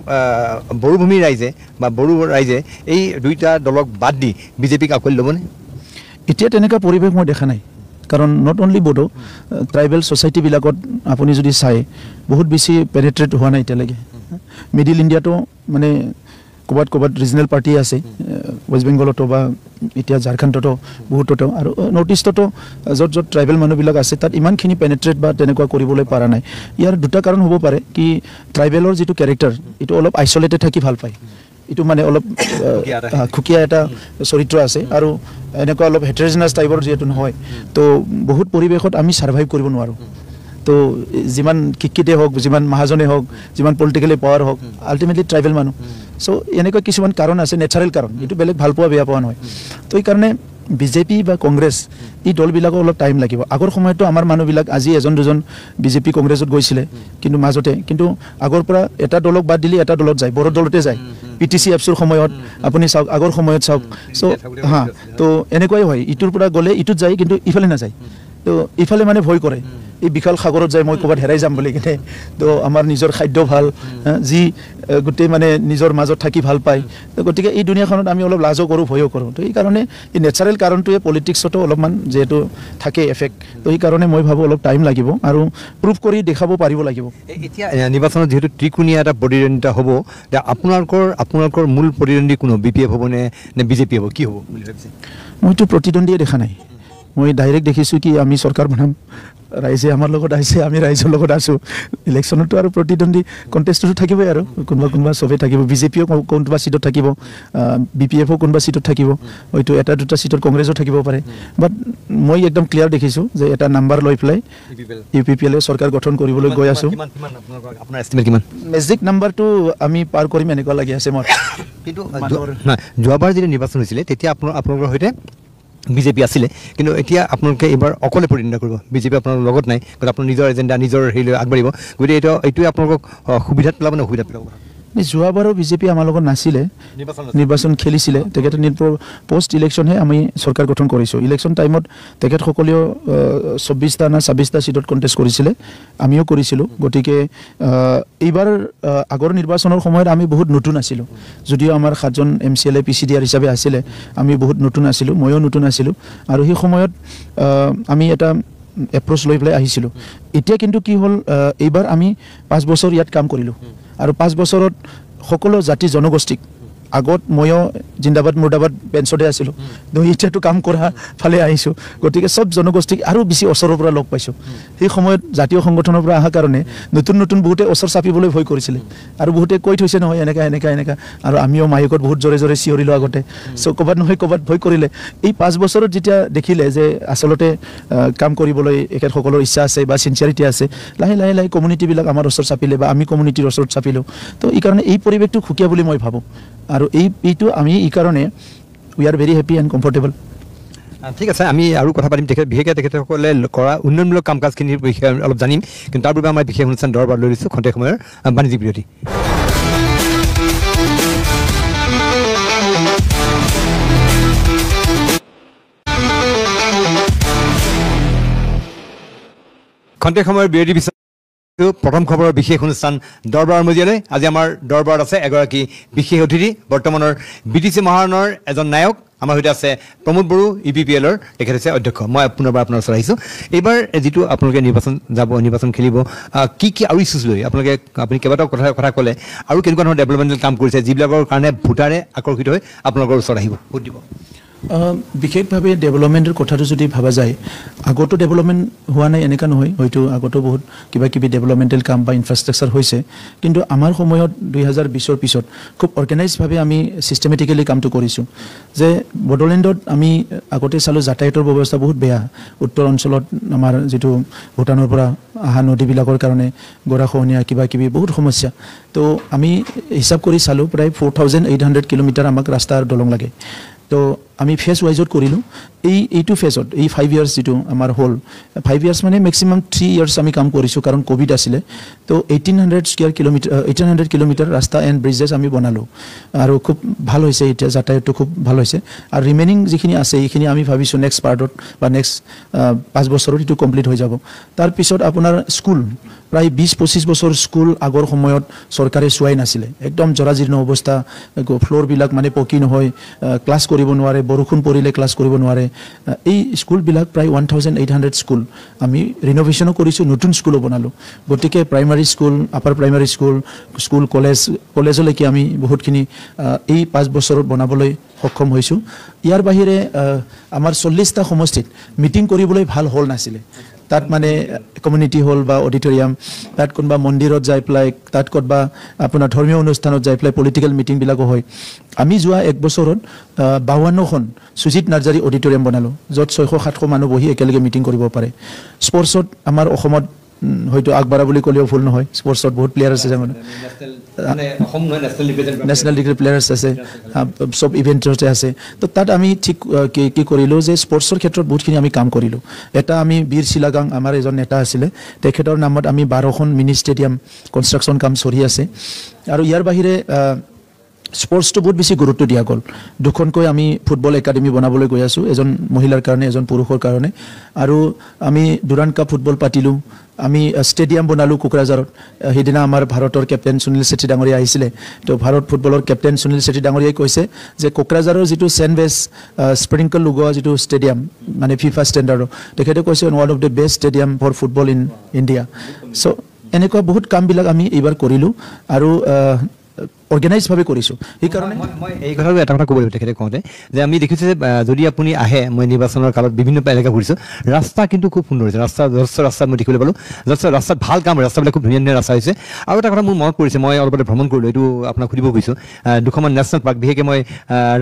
বড়োভূমিৰ ৰাইজে বা বড়ো ৰাইজে এই দুইটা দলক বাদ দি BJPক আঁকোৱালি ল'বনে এতিয়া তেনেকুৱা পৰিৱেশ মই দেখা নাই কাৰণ নট অনলি বড়ো ট্ৰাইবেল ছ'চাইটিবিলাকত আপুনি যদি চাই বহুত বেছি পেনেট্ৰেট হোৱা নাই এতিয়ালৈকে মিডিল ইণ্ডিয়াতো মানে ক'ৰবাত ৰিজনেল পাৰ্টি আছে ৱেষ্ট বেংগলতো বা এতিয়া ঝাৰখণ্ডতো বহুততো আৰু নৰ্থ ইষ্টতো য'ত ট্ৰাইবেল মানুহবিলাক আছে তাত ইমানখিনি পেনেট্ৰেট বা তেনেকুৱা কৰিবলৈ পৰা নাই ইয়াৰ দুটা কাৰণ হ'ব পাৰে কি ট্ৰাইবেলৰ যিটো কেৰেক্টাৰ এইটো অলপ আইচলেটেড থাকি ভাল পায় এইটো মানে অলপ খুকীয়া এটা চৰিত্ৰ আছে আৰু এনেকুৱা অলপ হেটেৰজিনাছ টাইপৰ যিহেতু নহয় তো বহুত পৰিৱেশত আমি ছাৰ্ভাইভ কৰিব নোৱাৰোঁ তো যিমান শিক্ষিতে হওক যিমান মহাজনে হওক যিমান পলিটিকেলি পাৱাৰ হওক আল্টিমেটলি ট্ৰাইবেল মানুহ চ' এনেকুৱা কিছুমান কাৰণ আছে নেচাৰেল কাৰণ এইটো বেলেগ ভাল পোৱা বেয়া পোৱা নহয় তো এইকাৰণে BJP বা কংগ্ৰেছ এই দলবিলাকৰ অলপ টাইম লাগিব আগৰ সময়তো আমাৰ মানুহবিলাক আজি এজন দুজন BJP কংগ্ৰেছত গৈছিলে কিন্তু আগৰ পৰা এটা দলক বাদ দিলে এটা দলত যায় বড়ো দলতে যায় PTC এপছৰ সময়ত আপুনি চাওক আগৰ সময়ত চাওক চ' তো এনেকুৱাই হয় ইটোৰ পৰা গ'লে ইটোত যায় কিন্তু ইফালে নাযায় তো ইফালে মানে ভয় কৰে এই বিশাল সাগৰত যায় মই ক'ৰবাত হেৰাই যাম বুলি কিনে তো আমাৰ নিজৰ খাদ্য ভাল যি গোটেই মানে নিজৰ মাজত থাকি ভাল পায় তো গতিকে এই দুনিয়াখনত আমি অলপ লাজো কৰোঁ ভয়ো কৰোঁ তো এই কাৰণে এই নেচাৰেল কাৰণটোৱে পলিটিক্সতো অলপমান যিহেতু থাকে এফেক্ট তো এই কাৰণে মই ভাবোঁ অলপ টাইম লাগিব আৰু প্ৰুভ কৰি দেখাব পাৰিব লাগিব এতিয়া নিৰ্বাচনত যিহেতু ত্ৰিকোণীয়া এটা প্ৰতিদ্বন্দ্বিতা হ'ব এতিয়া আপোনালোকৰ মূল প্ৰতিদ্বন্দ্বী কোন হ'ব BPF হ'ব নে BJP হ'ব কি হ'ব বুলি ভাবিছে মইতো প্ৰতিদ্বন্দ্বীয়ে দেখা নাই মই ডাইৰেক্ট দেখিছোঁ কি আমি চৰকাৰ বনাম ৰাইজে আমাৰ লগত আহিছে আমি ৰাইজৰ লগত আছোঁ ইলেকশ্যনতো আৰু প্ৰতিদ্বন্দ্বী কণ্টেষ্টতো থাকিবই আৰু কোনোবা চবেই থাকিব BJPও কোনোবা চিটত থাকিব BPFও কোনোবা চিটত থাকিব হয়তো এটা দুটা চিটত কংগ্ৰেছো থাকিব পাৰে বাট মই একদম ক্লিয়াৰ দেখিছোঁ যে এটা নাম্বাৰ লৈ পেলাই UPPLে চৰকাৰ গঠন কৰিবলৈ গৈ আছোঁ মেজিক নাম্বাৰটো আমি পাৰ কৰিম এনেকুৱা লাগি আছে মোৰ কিন্তু যোৱাবাৰ যেতিয়া নিৰ্বাচন হৈছিলে তেতিয়া আপোনালোকৰ সৈতে BJP আছিলে কিন্তু এতিয়া আপোনালোকে এইবাৰ অকলে প্ৰতিদ্বন্দ্বিতা কৰিব BJP আপোনালোকৰ লগত নাই গতিকে আপোনাৰ নিজৰ এজেণ্ডা নিজৰ হেৰি লৈ আগবাঢ়িব গতিকে এইটোৱে আপোনালোকক সুবিধাত পেলাব নে অসুবিধাত পেলাব যোৱাবাৰো BJP আমাৰ লগত নাছিলে নিৰ্বাচন খেলিছিলে তেখেতে পোষ্ট ইলেকশ্যনহে আমি চৰকাৰ গঠন কৰিছোঁ ইলেকশ্যন টাইমত তেখেতসকলেও 24টা না 26টা চিটত কণ্টেষ্ট কৰিছিলে আমিও কৰিছিলোঁ গতিকে এইবাৰ আগৰ নিৰ্বাচনৰ সময়ত আমি বহুত নতুন আছিলোঁ যদিও আমাৰ 7জন MCLA PCDR হিচাপে আছিলে আমি বহুত নতুন আছিলোঁ ময়ো নতুন আছিলোঁ আৰু সেই সময়ত আমি এটা এপ্ৰ'চ লৈ পেলাই আহিছিলোঁ এতিয়া কিন্তু কি হ'ল এইবাৰ আমি 5 বছৰ ইয়াত কাম কৰিলোঁ আৰু 5 বছৰত সকলো জাতি জনগোষ্ঠীক আগত ময়ো জিন্দাবাদ মুৰ্দাবাদ বেঞ্চতে আছিলোঁ তো এতিয়াতো কাম কৰা ফালে আহিছোঁ গতিকে চব জনগোষ্ঠীক আৰু বেছি ওচৰৰ পৰা লগ পাইছোঁ সেই সময়ত জাতীয় সংগঠনৰ পৰা অহাৰ কাৰণে নতুন বহুতে ওচৰ চাপিবলৈ ভয় কৰিছিলে আৰু বহুতে কৈ থৈছে নহয় এনেকা আৰু আমিও মাইকত বহুত জোৰে জোৰে চিঞৰিলোঁ আগতে চ' ক'ৰবাত নহয় ক'ৰবাত ভয় কৰিলে এই 5 বছৰত যেতিয়া দেখিলে যে আচলতে কাম কৰিবলৈ এখেতসকলৰ ইচ্ছা আছে বা চিনচিয়াৰিটি আছে লাহে লাহে কমিউনিটিবিলাক আমাৰ ওচৰত চাপিলে বা আমি কমিউনিটিৰ ওচৰত চাপিলোঁ তো এই কাৰণে এই পৰিৱেশটো সুকীয়া বুলি মই ভাবোঁ আৰু এইটো আমি এই কাৰণে we are very happy and comfortable ঠিক আছে আমি আৰু কথা পাতিম বিশেষকৈ তেখেতসকলে কৰা উন্নয়নমূলক কাম কাজখিনিৰ বিষয়ে অলপ জানিম কিন্তু তাৰ বাবে আমাৰ বিশেষ অনুষ্ঠান দৰবাৰ লৈ দিছোঁ খন্তেক সময়ৰ বাণিজ্যিক বিৰতি খন্তেক সময়ৰ বিৰতি পিছত প্ৰথম খবৰৰ বিশেষ অনুষ্ঠান দৰবাৰ মজিয়ালৈ আজি আমাৰ দৰবাৰত আছে এগৰাকী বিশেষ অতিথি বৰ্তমানৰ BTC মহাৰণৰ এজন নায়ক আমাৰ সৈতে আছে প্ৰমোদ বড়ো UPPLৰ তেখেত হৈছে অধ্যক্ষ মই পুনৰবাৰ আপোনাৰ ওচৰত আহিছোঁ এইবাৰ যিটো আপোনালোকে নিৰ্বাচন খেলিব কি আৰু ইছ্যুজ লৈ আপুনি কেইবাটাও কথা ক'লে আৰু কেনেকুৱা ধৰণৰ ডেভেলপমেণ্টেল কাম কৰিছে যিবিলাকৰ কাৰণে ভোটাৰে আকৰ্ষিত হৈ আপোনালোকৰ ওচৰত আহিব ভোট দিব বিশেষভাৱে ডেভেলপমেণ্টৰ কথাটো যদি ভাবা যায় আগতো ডেভেলপমেণ্ট হোৱা নাই এনেকুৱা নহয় হয়তো আগতো বহুত কিবা ডেভেলপমেণ্টেল কাম বা ইনফ্ৰাষ্ট্ৰাকচাৰ হৈছে কিন্তু আমাৰ সময়ত 2020ৰ পিছত খুব অৰ্গেনাইজভাৱে আমি ছিষ্টেমেটিকেলি কামটো কৰিছোঁ যে বড়োলেণ্ডত আমি আগতে চালোঁ যাতায়াতৰ ব্যৱস্থা বহুত বেয়া উত্তৰ অঞ্চলত আমাৰ যিটো ভূটানৰ পৰা অহা নদীবিলাকৰ কাৰণে গৰাখহনীয়া কিবা বহুত সমস্যা তো আমি হিচাপ কৰি চালোঁ প্ৰায় 4800 কিলোমিটাৰ আমাক ৰাস্তাৰ দলং লাগে তো আমি ফেজ ৱাইজত কৰিলোঁ এইটো ফেজত এই 5 ইয়াৰ্ছ যিটো আমাৰ হ'ল 5 ইয়াৰ্ছ মানে মেক্সিমাম 3 ইয়াৰ্ছ আমি কাম কৰিছোঁ কাৰণ কোভিড আছিলে তো 1800 কিলোমিটাৰ ৰাস্তা এণ্ড ব্ৰিজেছ আমি বনালোঁ আৰু খুব ভাল হৈছে এতিয়া যাতায়াতটো খুব ভাল হৈছে আৰু ৰিমেইনিং যিখিনি আছে এইখিনি আমি ভাবিছোঁ নেক্সট পাৰ্টত বা নেক্সট 5 বছৰত এইটো কমপ্লিট হৈ যাব তাৰপিছত আপোনাৰ স্কুল প্ৰায় 20-25 বছৰ স্কুল আগৰ সময়ত চৰকাৰে চোৱাই নাছিলে একদম জৰাজীৰ্ণ অৱস্থা ফ্ল'ৰবিলাক মানে পকী নহয় ক্লাছ কৰিব নোৱাৰে বৰষুণ পৰিলে ক্লাছ কৰিব নোৱাৰে এই স্কুলবিলাক প্ৰায় 1800 স্কুল আমি ৰিন'ভেশ্যনো কৰিছোঁ নতুন স্কুলো বনালোঁ গতিকে primary school upper primary school কলেজলৈকে আমি বহুতখিনি এই 5 বছৰত বনাবলৈ সক্ষম হৈছোঁ ইয়াৰ বাহিৰে আমাৰ 40টা সমষ্টিত মিটিং কৰিবলৈ ভাল হল নাছিলে তাত মানে কমিউনিটি হল বা অডিটৰিয়াম তাত কোনোবা মন্দিৰত যাই পেলাই তাত ক'ৰবা আপোনাৰ ধৰ্মীয় অনুষ্ঠানত যাই পেলাই পলিটিকেল মিটিংবিলাকো হয় আমি যোৱা 1 বছৰত 52খন সুজিত নাৰ্জাৰী অডিটৰিয়াম বনালোঁ য'ত 600-700 মানুহ বহি একেলগে মিটিং কৰিব পাৰে স্পৰ্টছত আমাৰ অসমত হয়তো আগবাঢ়া বুলি ক'লেও ভুল নহয় স্পৰ্টছত বহুত প্লেয়াৰ আছে যেনে নেশ্যনেল ডিগ্ৰী প্লেয়াৰ্ছ আছে চব ইভেণ্টতে আছে তো তাত আমি ঠিক কি কৰিলোঁ যে স্পৰ্টছৰ ক্ষেত্ৰত বহুতখিনি আমি কাম কৰিলোঁ এটা আমি বীৰ শিলাগাং আমাৰ এজন নেতা আছিলে তেখেতৰ নামত আমি 12খন মিনি ষ্টেডিয়াম কনষ্ট্ৰাকশ্যন কাম চলি আছে আৰু ইয়াৰ বাহিৰে স্পৰ্টছটো বহুত বেছি গুৰুত্ব দিয়া গ'ল দুখনকৈ আমি ফুটবল একাডেমি বনাবলৈ গৈ আছোঁ এজন মহিলাৰ কাৰণে এজন পুৰুষৰ কাৰণে আৰু আমি ডুৰাণ্ড কাপ ফুটবল পাতিলোঁ আমি ষ্টেডিয়াম বনালোঁ কোকৰাঝাৰত সেইদিনা আমাৰ ভাৰতৰ কেপ্টেইন সুনীল ছেত্ৰী ডাঙৰীয়া আহিছিলে তো ভাৰত ফুটবলৰ কেপ্টেইন সুনীল ছেত্ৰী ডাঙৰীয়াই কৈছে যে কোকৰাঝাৰৰ যিটো চেণ্ডৱেজ স্প্ৰিংকল লগোৱা যিটো ষ্টেডিয়াম মানে ফিফা ষ্টেণ্ডাৰ্ডৰ তেখেতে কৈছে one of the best stadium for football in India so' এনেকুৱা বহুত কামবিলাক আমি এইবাৰ কৰিলোঁ আৰু অৰ্গেনাইজভাৱে কৰিছোঁ সেইকাৰণে মই এই কথাটো এটা কথা ক'ব লাগিব তেখেতে কওঁতে যে আমি দেখিছোঁ যে যদি আপুনি আহে মই নিৰ্বাচনৰ কালত বিভিন্ন এলেকা ঘূৰিছোঁ ৰাস্তা কিন্তু খুব সুন্দৰ হৈছে যথেষ্ট ৰাস্তা মই দেখিবলৈ পালোঁ যথেষ্ট ৰাস্তাত ভাল কাম ৰাস্তাবিলাক খুব ধুনীয়া ধুনীয়া ৰাস্তা হৈছে আৰু এটা কথা মোৰ মনত পৰিছে মই অলপতে ভ্ৰমণ কৰিলোঁ এইটো আপোনাক সুধিব খুজিছোঁ দুখনমান নেশ্যনেল পাৰ্ক বিশেষকৈ মই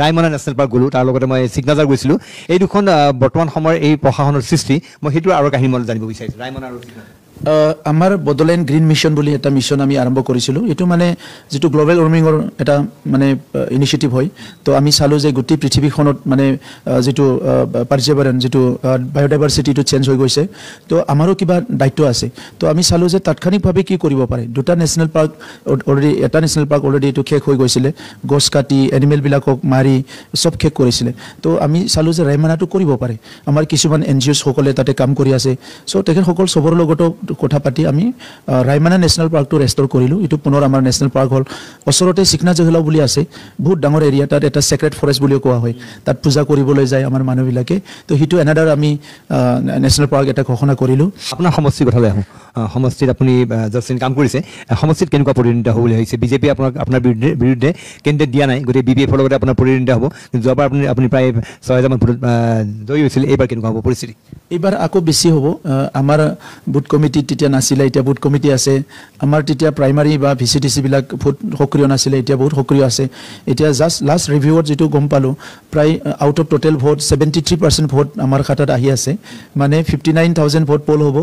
ৰায়মনা নেশ্যনেল পাৰ্ক গ'লোঁ তাৰ লগতে মই চিগনাজাৰ গৈছিলোঁ এই দুখন বৰ্তমান সময়ৰ এই প্ৰশাসনৰ সৃষ্টি মই সেইটো আৰু কাহিনী মই জানিব বিচাৰিছোঁ ৰায়মনা আৰু আমাৰ বডোলেণ্ড গ্ৰীণ মিছন বুলি এটা মিছন আমি আৰম্ভ কৰিছিলোঁ এইটো মানে যিটো গ্ল'বেল ৱাৰ্মিঙৰ এটা মানে ইনিচিয়েটিভ হয় তো আমি চালোঁ যে গোটেই পৃথিৱীখনত মানে যিটো পাৰ্যাবৰণ যিটো বায়'ডাইভাৰ্চিটিটো চেঞ্জ হৈ গৈছে তো আমাৰো কিবা দায়িত্ব আছে তো আমি চালোঁ যে তাৎক্ষণিকভাৱে কি কৰিব পাৰে দুটা নেশ্যনেল পাৰ্ক এটা নেশ্যনেল পাৰ্ক অলৰেডি এইটো শেষ হৈ গৈছিলে গছ কাটি এনিমেলবিলাকক মাৰি চব শেষ কৰিছিলে তো আমি চালোঁ যে ৰায়মনাটো কৰিব পাৰে আমাৰ কিছুমান NGOসকলে তাতে কাম কৰি আছে চ' তেখেতসকল চবৰ লগতো কথা পাতি আমি ৰায়মনা নেশ্যনেল পাৰ্কটো ৰেষ্ট'ৰ কৰিলোঁ এইটো পুনৰ আমাৰ নেশ্যনেল পাৰ্ক হ'ল ওচৰতে চিকনা জহিলা বুলি আছে বহুত ডাঙৰ এৰিয়া তাত এটা ছেক্ৰেট ফৰেষ্ট বুলিও কোৱা হয় তাত পূজা কৰিবলৈ যায় আমাৰ মানুহবিলাকে তো সেইটো এনাডাৰ আমি নেশ্যনেল পাৰ্ক এটা ঘোষণা কৰিলোঁ আপোনাৰ সমষ্টিৰ কথালৈ আহোঁ সমষ্টিত আপুনি যথেষ্ট কাম কৰিছে সমষ্টিত কেনেকুৱা প্ৰতিদ্বন্দ্বিতা হ'ব বুলি ভাবিছে বিজেপি আপোনাৰ বিৰুদ্ধে কেণ্ডিডেট দিয়া নাই গতিকে BPFৰ লগতে আপোনাৰ প্ৰতিদ্বন্দ্বিতা হ'ব যোৱাবাৰ আপুনি প্ৰায় 6,000 মান ভোটত জয়ী হৈছিল এইবাৰ কেনেকুৱা হ'ব পৰিস্থিতি এইবাৰ আকৌ বেছি হ'ব আমাৰ বুথ কমিটি তেতিয়া নাছিলে এতিয়া বুথ কমিটি আছে আমাৰ তেতিয়া প্ৰাইমাৰী বা VCDC বিলাক ভোট সক্ৰিয় নাছিলে এতিয়া বহুত সক্ৰিয় আছে এতিয়া জাষ্ট লাষ্ট ৰিভিউত যিটো গম পালোঁ প্ৰায় out of total vote 73% vote আমাৰ খাতাত আহি আছে মানে 59,000 ভোট পল হ'ব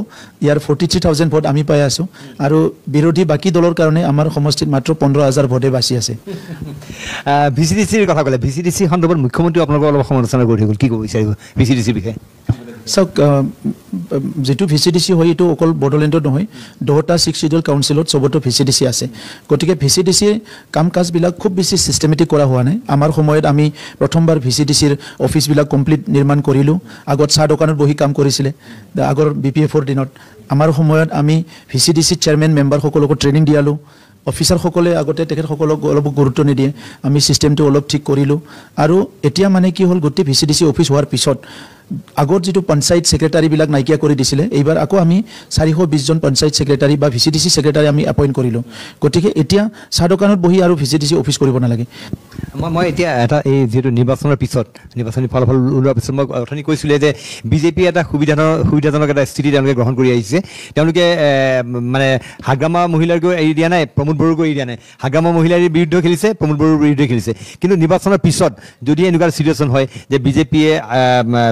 ইয়াৰ 43,000 ভোট আমি পাই আছোঁ আৰু বিৰোধী বাকী দলৰ কাৰণে আমাৰ সমষ্টিত মাত্ৰ 15,000 ভোটে বাচি আছে VCDCৰ কথা ক'লে VCDC সন্দৰ্ভত মুখ্যমন্ত্ৰী আপোনালোকৰ অলপ সমালোচনা কৰি গ'ল কি ক'ব বিচাৰিব VCDCৰ বিষয়ে চাওক যেটো VCDC হয় এইটো অকল বডোলেণ্ডত নহয় 10টা 6 শিডিউল কাউন্সিলত সবতো VCDC আছে গতিকে VCDC কাম কাজবিলাক খুব বেছি সিস্টেমেটিক কৰা হোৱা নাই আমাৰ সময়ত আমি প্ৰথমবাৰ VCDCৰ অফিচবিলাক কমপ্লিট নিৰ্মাণ কৰিলোঁ আগত চাহ দোকানত বহি কাম কৰিছিলে আগৰ BPFৰ দিনত আমাৰ সময়ত আমি VCDC চেয়াৰমেন মেম্বাৰসকলক ট্ৰেইনিং দিয়ালোঁ অফিচাৰসকলে আগতে তেখেতসকলক অলপ গুৰুত্ব নিদিয়ে আমি সিস্টেমটো অলপ ঠিক কৰিলোঁ আৰু এতিয়া মানে কি হ'ল গোটেই VCDC অফিচ হোৱাৰ পিছত আগত যেটো পঞ্চায়ত সেক্ৰেটাৰী বিলাক নাইকিয়া কৰি দিছিলে এইবাৰ আকৌ আমি 420 জন পঞ্চায়ত সেক্ৰেটাৰী বা VCDC সেক্ৰেটাৰী আমি এপইন্ট কৰিলোঁ গতিকে এতিয়া চাহ দোকানত বহি আৰু VCDC অফিচ কৰিব নালাগে মই এতিয়া এটা এই যেটো নিৰ্বাচনৰ পিছত নিৰ্বাচনী ফলাফল ওলোৱাৰ পিছত মই অথনি কৈছিলে যে বিজেপি এটা সুবিধাজনক এটা স্থিতি তেওঁলোকে গ্ৰহণ কৰি আহিছে তেওঁলোকে মানে হাগ্ৰামা মহিলাৰকো এৰি দিয়া নাই প্ৰমোদ বড়োকো এৰি দিয়া নাই হাগ্ৰামা মহিলাৰ বিৰুদ্ধে খেলিছে প্ৰমোদ বড়োৰ বিৰুদ্ধে খেলিছে কিন্তু নিৰ্বাচনৰ পিছত যদি এনেকুৱা সিচুৱেশ্যন হয় যে বিজেপিয়ে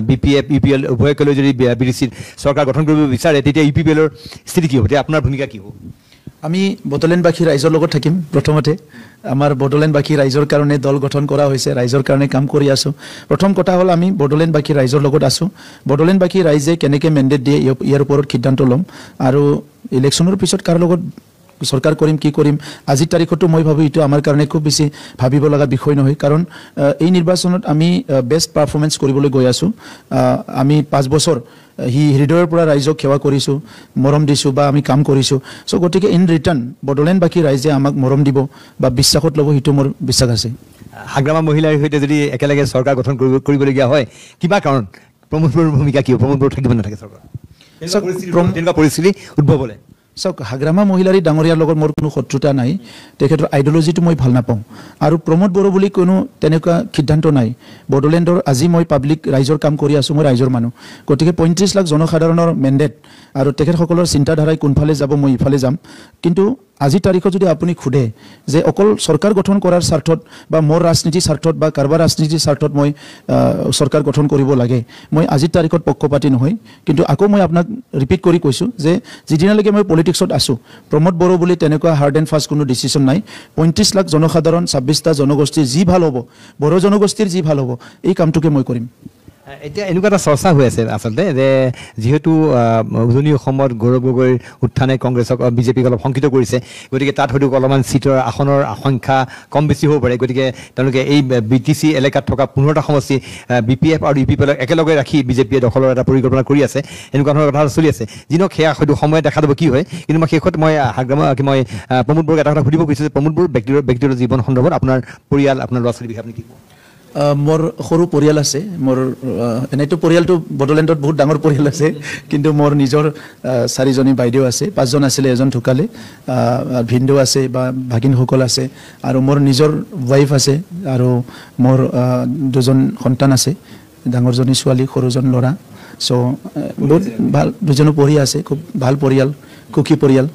BPF UPL উভয়কলৈ যদি BDCৰ চৰকাৰ গঠন কৰিব বিচাৰে তেতিয়া UPLৰ স্থিতি কি হ'ব তেতিয়া আপোনাৰ ভূমিকা কি হ'ব আমি বডোলেণ্ডবাসী ৰাইজৰ লগত থাকিম প্ৰথমতে আমাৰ বডোলেণ্ডবাসী ৰাইজৰ কাৰণে দল গঠন কৰা হৈছে ৰাইজৰ কাৰণে কাম কৰি আছোঁ প্ৰথম কথা হ'ল আমি বডোলেণ্ডবাসী ৰাইজৰ লগত আছোঁ বডোলেণ্ডবাসী ৰাইজে কেনেকৈ মেণ্ডেট দিয়ে ইয়াৰ ওপৰত সিদ্ধান্ত ল'ম আৰু ইলেকশ্যনৰ পিছত কাৰ লগত সৰকাৰ কৰিম কি কৰিম আজিৰ তাৰিখতো মই ভাবো এটো আমাৰ কাৰণে খুব বেছি ভাবিব লগা বিষয় নহয় কাৰণ এই নিৰ্বাচনত আমি বেষ্ট পাৰফৰমেন্স কৰিবলৈ গৈ আছো আমি 5 বছৰ হৃদয়ৰ পৰা ৰাইজক সেৱা কৰিছো মৰম দিছো বা আমি কাম কৰিছো সো গতিকে ইন ৰিটাৰ্ণ বডোলেণ্ড বাকি ৰাইজে আমাক মৰম দিব বা বিশ্বাসত ল'ব হিটো মোৰ বিশ্বাস আছে হাগ্ৰামা মহিলাৰ হৈতে যদি একেলগে চৰকাৰ গঠন কৰিবলগীয়া হয় কিবা কাৰণ প্ৰমোদ বড়োৰ ভূমিকা কি প্ৰমোদ বড়ো থাকিব নাথাকে চৰকাৰ তেনেকুৱা পৰিস্থিতি উদ্ভৱ হ'লে সক হাগ্ৰামা মহিলাৰী ডাঙৰীয়াৰ লগত মোৰ কোনো শত্ৰুতা নাই তেখেতৰ আইডিঅলজিটো মই ভাল নাপাওঁ আৰু প্ৰমোদ বড়ো বুলি কোনো তেনেকুৱা সিদ্ধান্ত নাই বডোলেণ্ডৰ আজি মই পাব্লিক ৰাইজৰ কাম কৰি আছোঁ মই ৰাইজৰ মানুহ গতিকে 35 লাখ জনসাধাৰণৰ মেণ্ডেট আৰু তেখেতসকলৰ চিন্তাধাৰাই কোনফালে যাব মই ইফালে যাম কিন্তু আজিৰ তাৰিখত যদি আপুনি খুদে যে অকল সৰকাৰ গঠন কৰাৰ স্বাৰ্থত বা মোৰ ৰাজনীতি স্বাৰ্থত বা কাৰবাৰ ৰাজনীতিৰ স্বাৰ্থত মই সৰকাৰ গঠন কৰিব লাগে মই আজিৰ তাৰিখত পক্ষপাতি নহয় কিন্তু আকৌ মই আপোনাক ৰিপিট কৰি কৈছোঁ যে যিদিনালৈকে মই পলিটিক্সত আছোঁ প্ৰমোদ বড়ো বুলি তেনেকুৱা হাৰ্ড এণ্ড ফাষ্ট কোনো ডিচিশ্যন নাই 35 লাখ জনসাধাৰণ 26টা জনগোষ্ঠীৰ যি ভাল হ'ব বড়ো জনগোষ্ঠীৰ যি ভাল হ'ব এই কামটোকে মই কৰিম এতিয়া এনেকুৱা এটা চৰ্চা হৈ আছে আচলতে যে যিহেতু উজনি অসমত গৌৰৱ গগৈৰ উত্থানে কংগ্ৰেছক বিজেপিক অলপ শংকিত কৰিছে, গতিকে তাত হয়তো অলপমান চিটৰ আসনৰ সংখ্যা কম বেছি হ'ব পাৰে। গতিকে তেওঁলোকে এই BTC এলেকাত থকা 15টা সমষ্টি BPF আৰু UPPLক একেলগে ৰাখি বিজেপিয়ে দখলৰ এটা পৰিকল্পনা কৰি আছে, এনেকুৱা ধৰণৰ কথা চলি আছে। যিনক সেয়া হয়তো সময় দেখা যাব কি হয়। কিন্তু মই শেষত মই প্ৰমোদ বৰুৱাক এটা কথা সুধিব খুজিছোঁ যে প্ৰমোদ বৰুৱাৰ ব্যক্তিগত জীৱন সন্দৰ্ভত আপোনাৰ পৰিয়াল, আপোনাৰ ল'ৰা ছোৱালীৰ বিষয়ে আপুনি কি ক'ব? মোৰ সৰু পৰিয়াল আছে। মোৰ এনেইতো পৰিয়ালটো বড়োলেণ্ডত বহুত ডাঙৰ পৰিয়াল আছে, কিন্তু মোৰ নিজৰ 4জনী বাইদেউ আছে, 5জন আছিলে, এজন ঢুকালে, ভিনদেউ আছে বা ভাগিনসকল আছে, আৰু মোৰ নিজৰ ৱাইফ আছে, আৰু মোৰ 2জন সন্তান আছে, ডাঙৰজনী ছোৱালী, সৰুজন ল'ৰা। চ' বহুত ভাল, 2জনো পঢ়ি আছে, খুব ভাল পৰিয়াল, সুখী পৰিয়াল।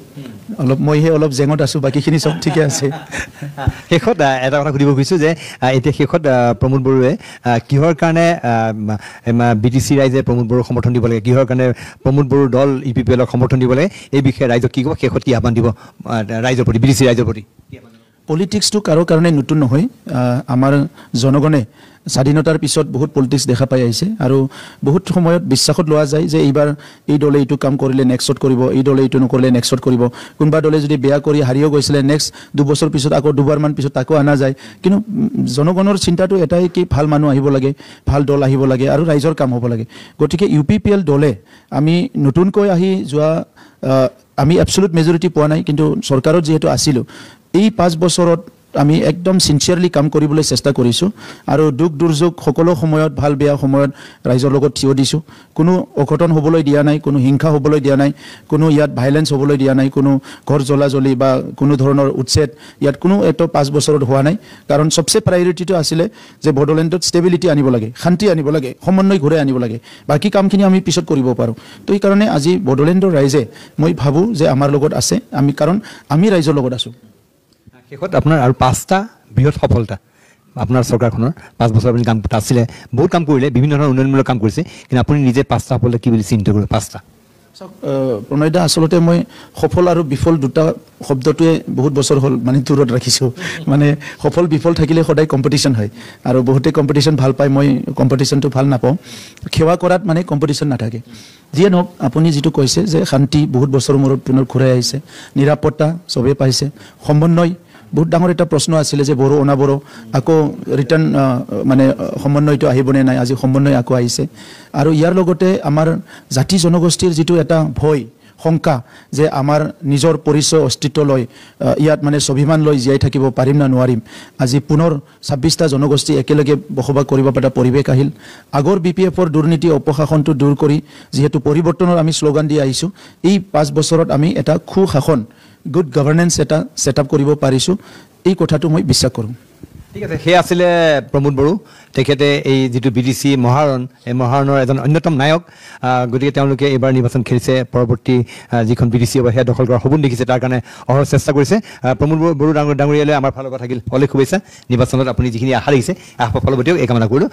মইহে অলপ জেঙত আছোঁ, বাকীখিনি চব ঠিকে আছে। শেষত এটা কথা সুধিব খুজিছোঁ যে এতিয়া শেষত প্ৰমোদ বড়োৱে কিহৰ কাৰণে BTC ৰাইজে প্ৰমোদ বড়োক সমৰ্থন দিব লাগে, কিহৰ কাৰণে প্ৰমোদ বড়োৰ দল UPPLক সমৰ্থন দিব লাগে, এই বিষয়ে ৰাইজক কি ক'ব? শেষত কি আহ্বান দিব ৰাইজৰ প্ৰতি, BTC ৰাইজৰ প্ৰতি? পলিটিক্সটো কাৰো কাৰণে নতুন নহয়। আমাৰ জনগণে স্বাধীনতাৰ পিছত বহুত পলিটিক্স দেখা পাই আহিছে, আৰু বহুত সময়ত বিশ্বাসত লোৱা যায় যে এইবাৰ এই দলে এইটো কাম কৰিলে নেক্সট কৰিব, এই দলে এইটো নকৰিলে নেক্সট কৰিব। কোনোবা দলে যদি বেয়া কৰি হাৰিও গৈছিলে, নেক্সট 2 বছৰ পিছত আকৌ 2বাৰমান পিছত তাকো অনা যায়। কিন্তু জনগণৰ চিন্তাটো এটাই কি ভাল মানুহ আহিব লাগে, ভাল দল আহিব লাগে, আৰু ৰাইজৰ কাম হ'ব লাগে। গতিকে UPPL দলে আমি নতুনকৈ আহি যোৱা, আমি এবছলুট মেজৰিটি পোৱা নাই, কিন্তু চৰকাৰত যিহেতু আছিলোঁ, এই 5 বছৰত আমি একদম চিনচিয়াৰলি কাম কৰিবলৈ চেষ্টা কৰিছোঁ, আৰু দুখ দুৰ্যোগ সকলো সময়ত, ভাল বেয়া সময়ত ৰাইজৰ লগত থিয় দিছোঁ। কোনো অঘটন হ'বলৈ দিয়া নাই, কোনো হিংসা হ'বলৈ দিয়া নাই, কোনো ইয়াত ভাইলেঞ্চ হ'বলৈ দিয়া নাই, কোনো ঘৰ জ্বলা-জ্বলি বা কোনো ধৰণৰ উচ্ছেদ ইয়াত কোনো এটা 5 বছৰত হোৱা নাই। কাৰণ চবচে প্ৰায়ৰিটিটো আছিলে যে বড়োলেণ্ডত ষ্টেবিলিটি আনিব লাগে, শান্তি আনিব লাগে, সমন্বয় ঘূৰাই আনিব লাগে, বাকী কামখিনি আমি পিছত কৰিব পাৰোঁ। তো এইকাৰণে আজি বড়োলেণ্ডৰ ৰাইজে, মই ভাবোঁ যে আমাৰ লগত আছে, কাৰণ আমি ৰাইজৰ লগত আছোঁ। শেষত আপোনাৰ আৰু 5টা বৃহৎ সফলতা আপোনাৰ চৰকাৰখনৰ, 5 বছৰ আপুনি কাম আছিলে, বহুত কাম কৰিলে, বিভিন্ন ধৰণৰ উন্নয়নমূলক কাম কৰিছে, কিন্তু আপুনি নিজে 5টা সফলতা কি বুলি চিন্তা কৰিব? 5টা চাওক প্ৰণয় দা, আচলতে মই সফল আৰু বিফল দুটা শব্দটোৱে বহুত বছৰ হ'ল মানে দূৰত ৰাখিছোঁ। মানে সফল বিফল থাকিলে সদায় কম্পিটিশ্যন হয়, আৰু বহুতে কম্পিটিশ্যন ভাল পায়, মই কম্পিটিশ্যনটো ভাল নাপাওঁ। সেৱা কৰাত মানে কম্পিটিশ্যন নাথাকে। যিয়ে নহওক, আপুনি যিটো কৈছে যে শান্তি বহুত বছৰৰ মূৰত পুনৰ ঘূৰাই আহিছে, নিৰাপত্তা চবেই পাইছে, সমন্বয় বহুত ডাঙৰ এটা প্ৰশ্ন আছিলে যে বড়ো অনাবড়ো আকৌ ৰিটাৰ্ণ মানে সমন্বয়টো আহিবনে নাই, আজি সমন্বয় আকৌ আহিছে। আৰু ইয়াৰ লগতে আমাৰ জাতি জনগোষ্ঠীৰ যিটো এটা ভয়, শংকা যে আমাৰ নিজৰ পৰিচয় অস্তিত্ব লৈ ইয়াত মানে স্বাভিমান লৈ জীয়াই থাকিব পাৰিম না নোৱাৰিম, আজি পুনৰ 26টা জনগোষ্ঠী একেলগে বসবাস কৰিব পৰা পৰিৱেশ আহিল। আগৰ BPFৰ দুৰ্নীতি অপশাসনটো দূৰ কৰি যিহেতু পৰিৱৰ্তনৰ আমি শ্লোগান দি আহিছোঁ, এই 5 বছৰত আমি এটা সুশাসন, গুড গভৰ্নেন্স এটা ছেটআপ কৰিব পাৰিছোঁ, এই কথাটো মই বিশ্বাস কৰোঁ। ঠিক আছে, সেয়া আছিলে প্ৰমোদ বড়ো। তেখেতে এই যিটো BTC মহাৰণ, এই মহাৰণৰ এজন অন্যতম নায়ক। গতিকে তেওঁলোকে এইবাৰ নিৰ্বাচন খেলিছে, পৰৱৰ্তী যিখন BTC হ'ব সেয়া দখল কৰাৰ সপোন দেখিছে, তাৰ কাৰণে অহৰহ চেষ্টা কৰিছে। প্ৰমোদ বড়ো ডাঙৰীয়ালৈ আমাৰ ফালৰ পৰা থাকিল অলেখ শুভেচ্ছা। নিৰ্বাচনত আপুনি যিখিনি আশা দেখিছে, আশা ফলৱতীও এই কামনা কৰিলোঁ।